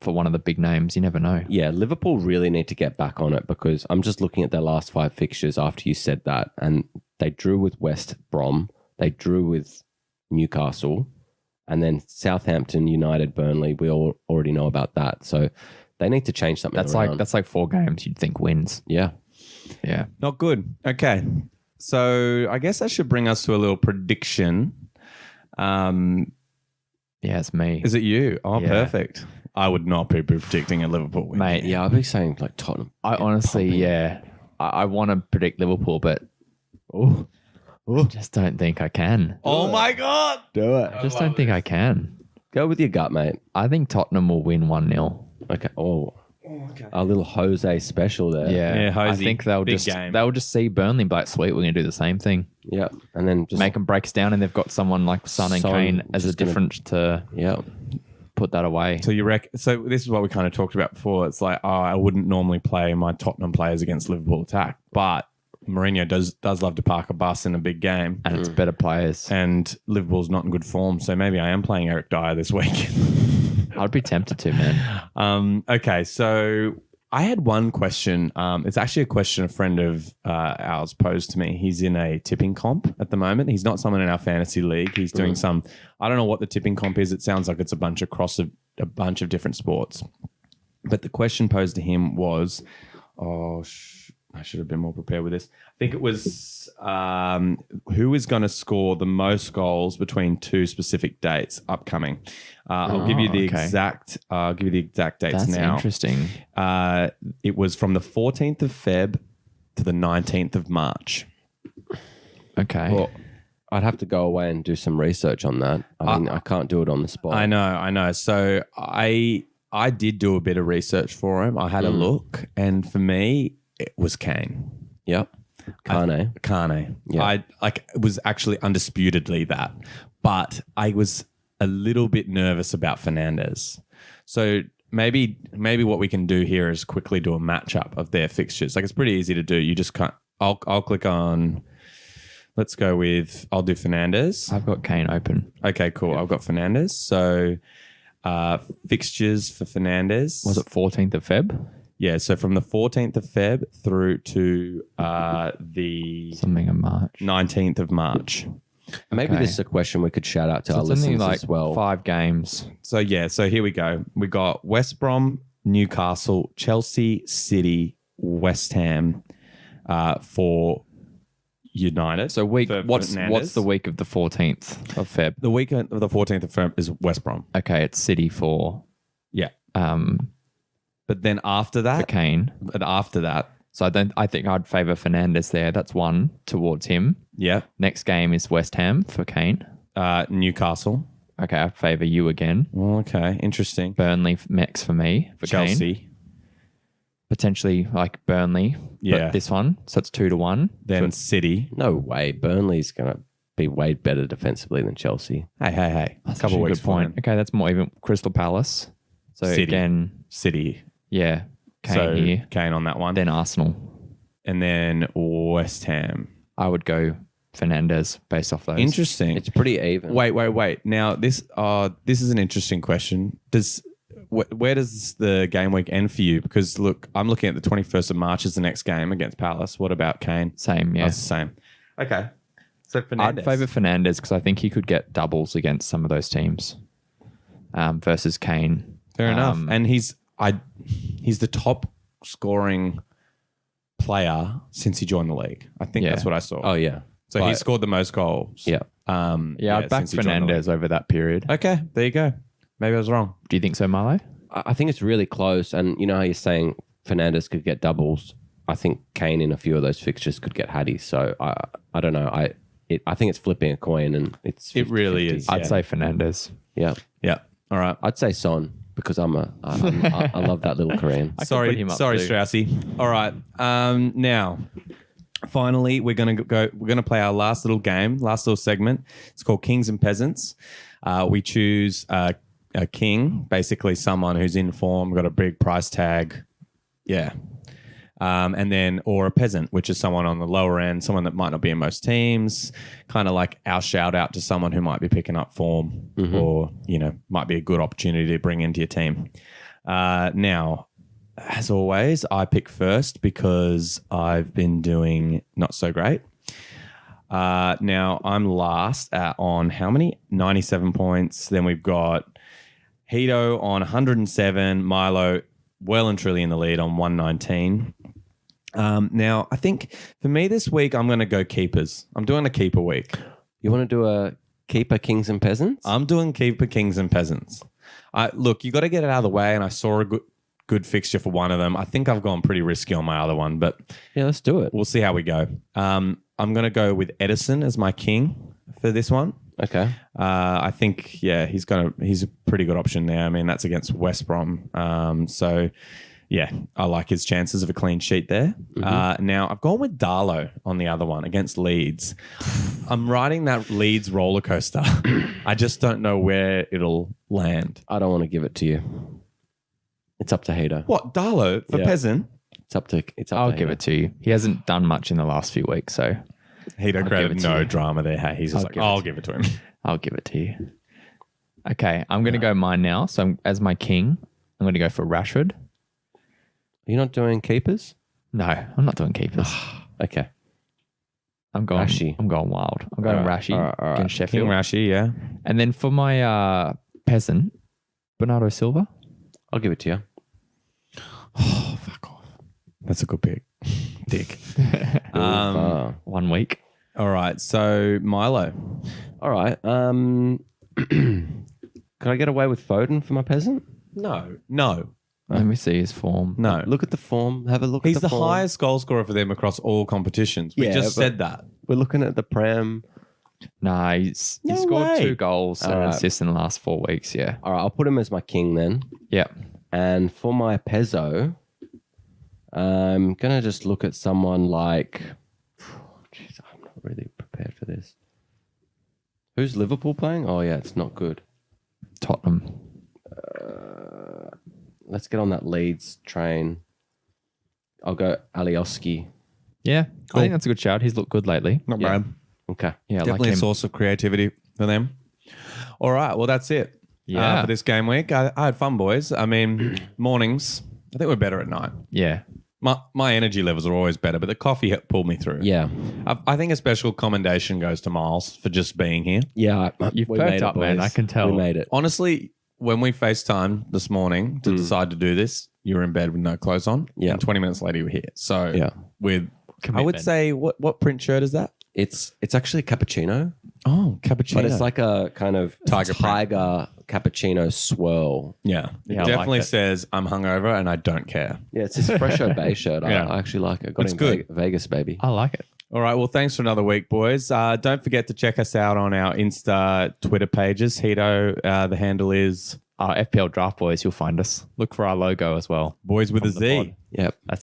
for one of the big names, you never know. Yeah, Liverpool really need to get back on it because I'm just looking at their last 5 fixtures after you said that, and they drew with West Brom, they drew with Newcastle, and then Southampton, United, Burnley. We all already know about that, so they need to change something. That's around. like 4 games you'd think wins. Yeah. Yeah. Not good. Okay. So I guess that should bring us to a little prediction. Yeah, it's me. Is it you? Oh, Yeah. perfect. I would not be predicting a Liverpool win. Mate, Yeah, I'd be saying like Tottenham. I honestly, I want to predict Liverpool, but I just don't think I can. Oh my God. Do it. I just don't think I can. Go with your gut, mate. I think Tottenham will win 1-0. Okay. Oh, a little Jose special there. Yeah, I Hosey, think they'll big just game. they'll just see Burnley and be like, sweet, we're gonna do the same thing. Yeah. And then just Make them breaks down, and they've got someone like Son and Son Kane as a just gonna- difference to yeah. put that away. So you reckon? So this is what we kind of talked about before. It's like, I wouldn't normally play my Tottenham players against Liverpool attack, but Mourinho does love to park a bus in a big game, And it's better players. and Liverpool's not in good form. So maybe I am playing Eric Dyer this week. I'd be tempted to, man. Okay, so I had one question. It's actually a question a friend of ours posed to me. He's in a tipping comp at the moment. He's not someone in our fantasy league. He's doing some, I don't know what the tipping comp is. It sounds like it's a bunch of different sports. But the question posed to him was, I should have been more prepared with this. I think it was who is going to score the most goals between 2 specific dates upcoming. I'll give you the exact. I'll give you the exact dates That's now. interesting. It was from the 14th of Feb to the 19th of March. Okay. Well, I'd have to go away and do some research on that. I mean, I can't do it on the spot. I know. So I did do a bit of research for him. I had a look, and for me, it was Kane. Yep. Kane. Yeah. It was actually undisputedly that, but I was a little bit nervous about Fernandes. So maybe what we can do here is quickly do a matchup of their fixtures. Like, it's pretty easy to do. You just can't. I'll click on. Let's go with. I'll do Fernandes. I've got Kane open. Okay, cool. I've got Fernandes. So fixtures for Fernandes. Was it 14th of Feb? Yeah, so from the 14th of Feb through to the Something in March. 19th of March. Maybe Okay. this is a question we could shout out to our It's only listeners like as well. 5 games. So here we go. We got West Brom, Newcastle, Chelsea, City, West Ham for United. So what's Fernandes. the week of the 14th of Feb? The weekend of the 14th of Feb is West Brom. Okay, it's City for Yeah. for But then after that, Kane. So I think I'd favour Fernandes there. That's one towards him. yeah, Next game is West Ham for Kane. Newcastle. Okay, I favour you again. Okay, interesting. Burnley next for me for Kane. Chelsea. Potentially like Burnley. Yeah. But this one. So it's 2-1. Then City. No way. Burnley's going to be way better defensively than Chelsea. Hey. That's Couple actually a weeks good point. behind. Okay, that's more even. Crystal Palace. So City. again, City. yeah, Kane so here. Kane on that one. Then Arsenal. And then West Ham. I would go Fernandes based off those. Interesting. It's pretty even. Wait. Now this is an interesting question. Where does the game week end for you? Because look, I'm looking at the 21st of March as the next game against Palace. What about Kane? Same, yeah. That's the same. Okay. So Fernandes. I'd favour Fernandes because I think he could get doubles against some of those teams versus Kane. Fair enough. And he's the top scoring player since he joined the league. I think Yeah. that's what I saw. Oh, yeah. So he scored the most goals. Yeah. I'd back since he joined the Fernandes over that period. league. Okay, there you go. Maybe I was wrong. Do you think so, Marlo? I think it's really close. And you know how you're saying Fernandes could get doubles? I think Kane in a few of those fixtures could get Hatties. So I don't know. I think it's flipping a coin and it's It really 50-50. is. I'd say Fernandes. Yeah. Yeah. All right. I'd say Son because I love that little Korean. I could put him up Sorry, too. Straussy. All right. Now, finally, we're gonna play our last little game, last little segment. It's called Kings and Peasants. We choose a king, basically someone who's in form, got a big price tag. Yeah. And then, or a peasant, which is someone on the lower end, someone that might not be in most teams, kind of like our shout out to someone who might be picking up form or, might be a good opportunity to bring into your team. Now, as always, I pick first because I've been doing not so great. Now, I'm last on how many? 97 points. Then we've got Hito on 107, Milo well and truly in the lead on 119. Now, I think for me this week, I'm going to go keepers. I'm doing a keeper week. You want to do a keeper Kings and Peasants? I'm doing keeper Kings and Peasants. Look, you got to get it out of the way, and I saw a good fixture for one of them. I think I've gone pretty risky on my other one, but Yeah, let's do it. we'll see how we go. I'm going to go with Edison as my king for this one. Okay. I think, he's a pretty good option there. I mean, that's against West Brom. So, I like his chances of a clean sheet there. Now, I've gone with Darlow on the other one against Leeds. I'm riding that Leeds roller coaster. I just don't know where it'll land. I don't want to give it to you. It's up to Hito. What, Darlow for Yeah. peasant? It's up to I'll Hito. give it to you. He hasn't done much in the last few weeks, so Hito give created it to no you. drama there. Hey, he's just I'll give it to him. I'll give it to you. Okay, I'm going to go mine now. So as my king, I'm going to go for Rashford. You're not doing keepers? No, I'm not doing keepers. Okay. I'm going Rashi. I'm going wild. I'm going All right, Rashi all right, all right. against King Sheffield. Rashi, yeah. And then for my peasant, Bernardo Silva. I'll give it to you. Oh, fuck off. That's a good pick. Dick. 1 week. All right, so Milo. All right. Could I get away with Foden for my peasant? No. Let me see his form. No. Look at the form. Have a look He's at the the form. highest goal scorer for them across all competitions. We Yeah, just but- said that. We're looking at the Prem. Nah, he No scored way. 2 goals and Alright. assists in the last 4 weeks. Yeah. All right, I'll put him as my king then. Yeah. And for my Pezzo, I'm going to just look at someone like... Jeez, I'm not really prepared for this. Who's Liverpool playing? Oh, yeah, it's not good. Tottenham. Let's get on that Leeds train. I'll go Alioski. Yeah. Cool. I think that's a good shout. He's looked good lately. Not Yeah. bad. Okay. Yeah, I Definitely like a him. source of creativity for them. All right, well, that's it. Yeah. For this game week. I had fun, boys. I mean, mornings, I think we're better at night. Yeah. My energy levels are always better, but the coffee pulled me through. Yeah. I think a special commendation goes to Miles for just being here. Yeah. You've we perked made it, up, man. boys. I can tell. We made it. Honestly, when we FaceTimed this morning to decide to do this, you were in bed with no clothes on. Yeah. And 20 minutes later, you were here. So Yeah. with, I Commitment. would say, what print shirt is that? It's actually a cappuccino, Oh, cappuccino. but it's like a kind of Tiger tiger cappuccino swirl. yeah. It Yeah, I like definitely it. says, I'm hungover and I don't care. Yeah, it's this Fresho Bay shirt. Yeah. I actually like it. Got It's it in good. Vegas, baby. I like it. All right. Well, thanks for another week, boys. Don't forget to check us out on our Insta, Twitter pages. Hito, the handle is FPL Draft Boyz, you'll find us. Look for our logo as well. Boys with a From the Z. pod. Yep. That's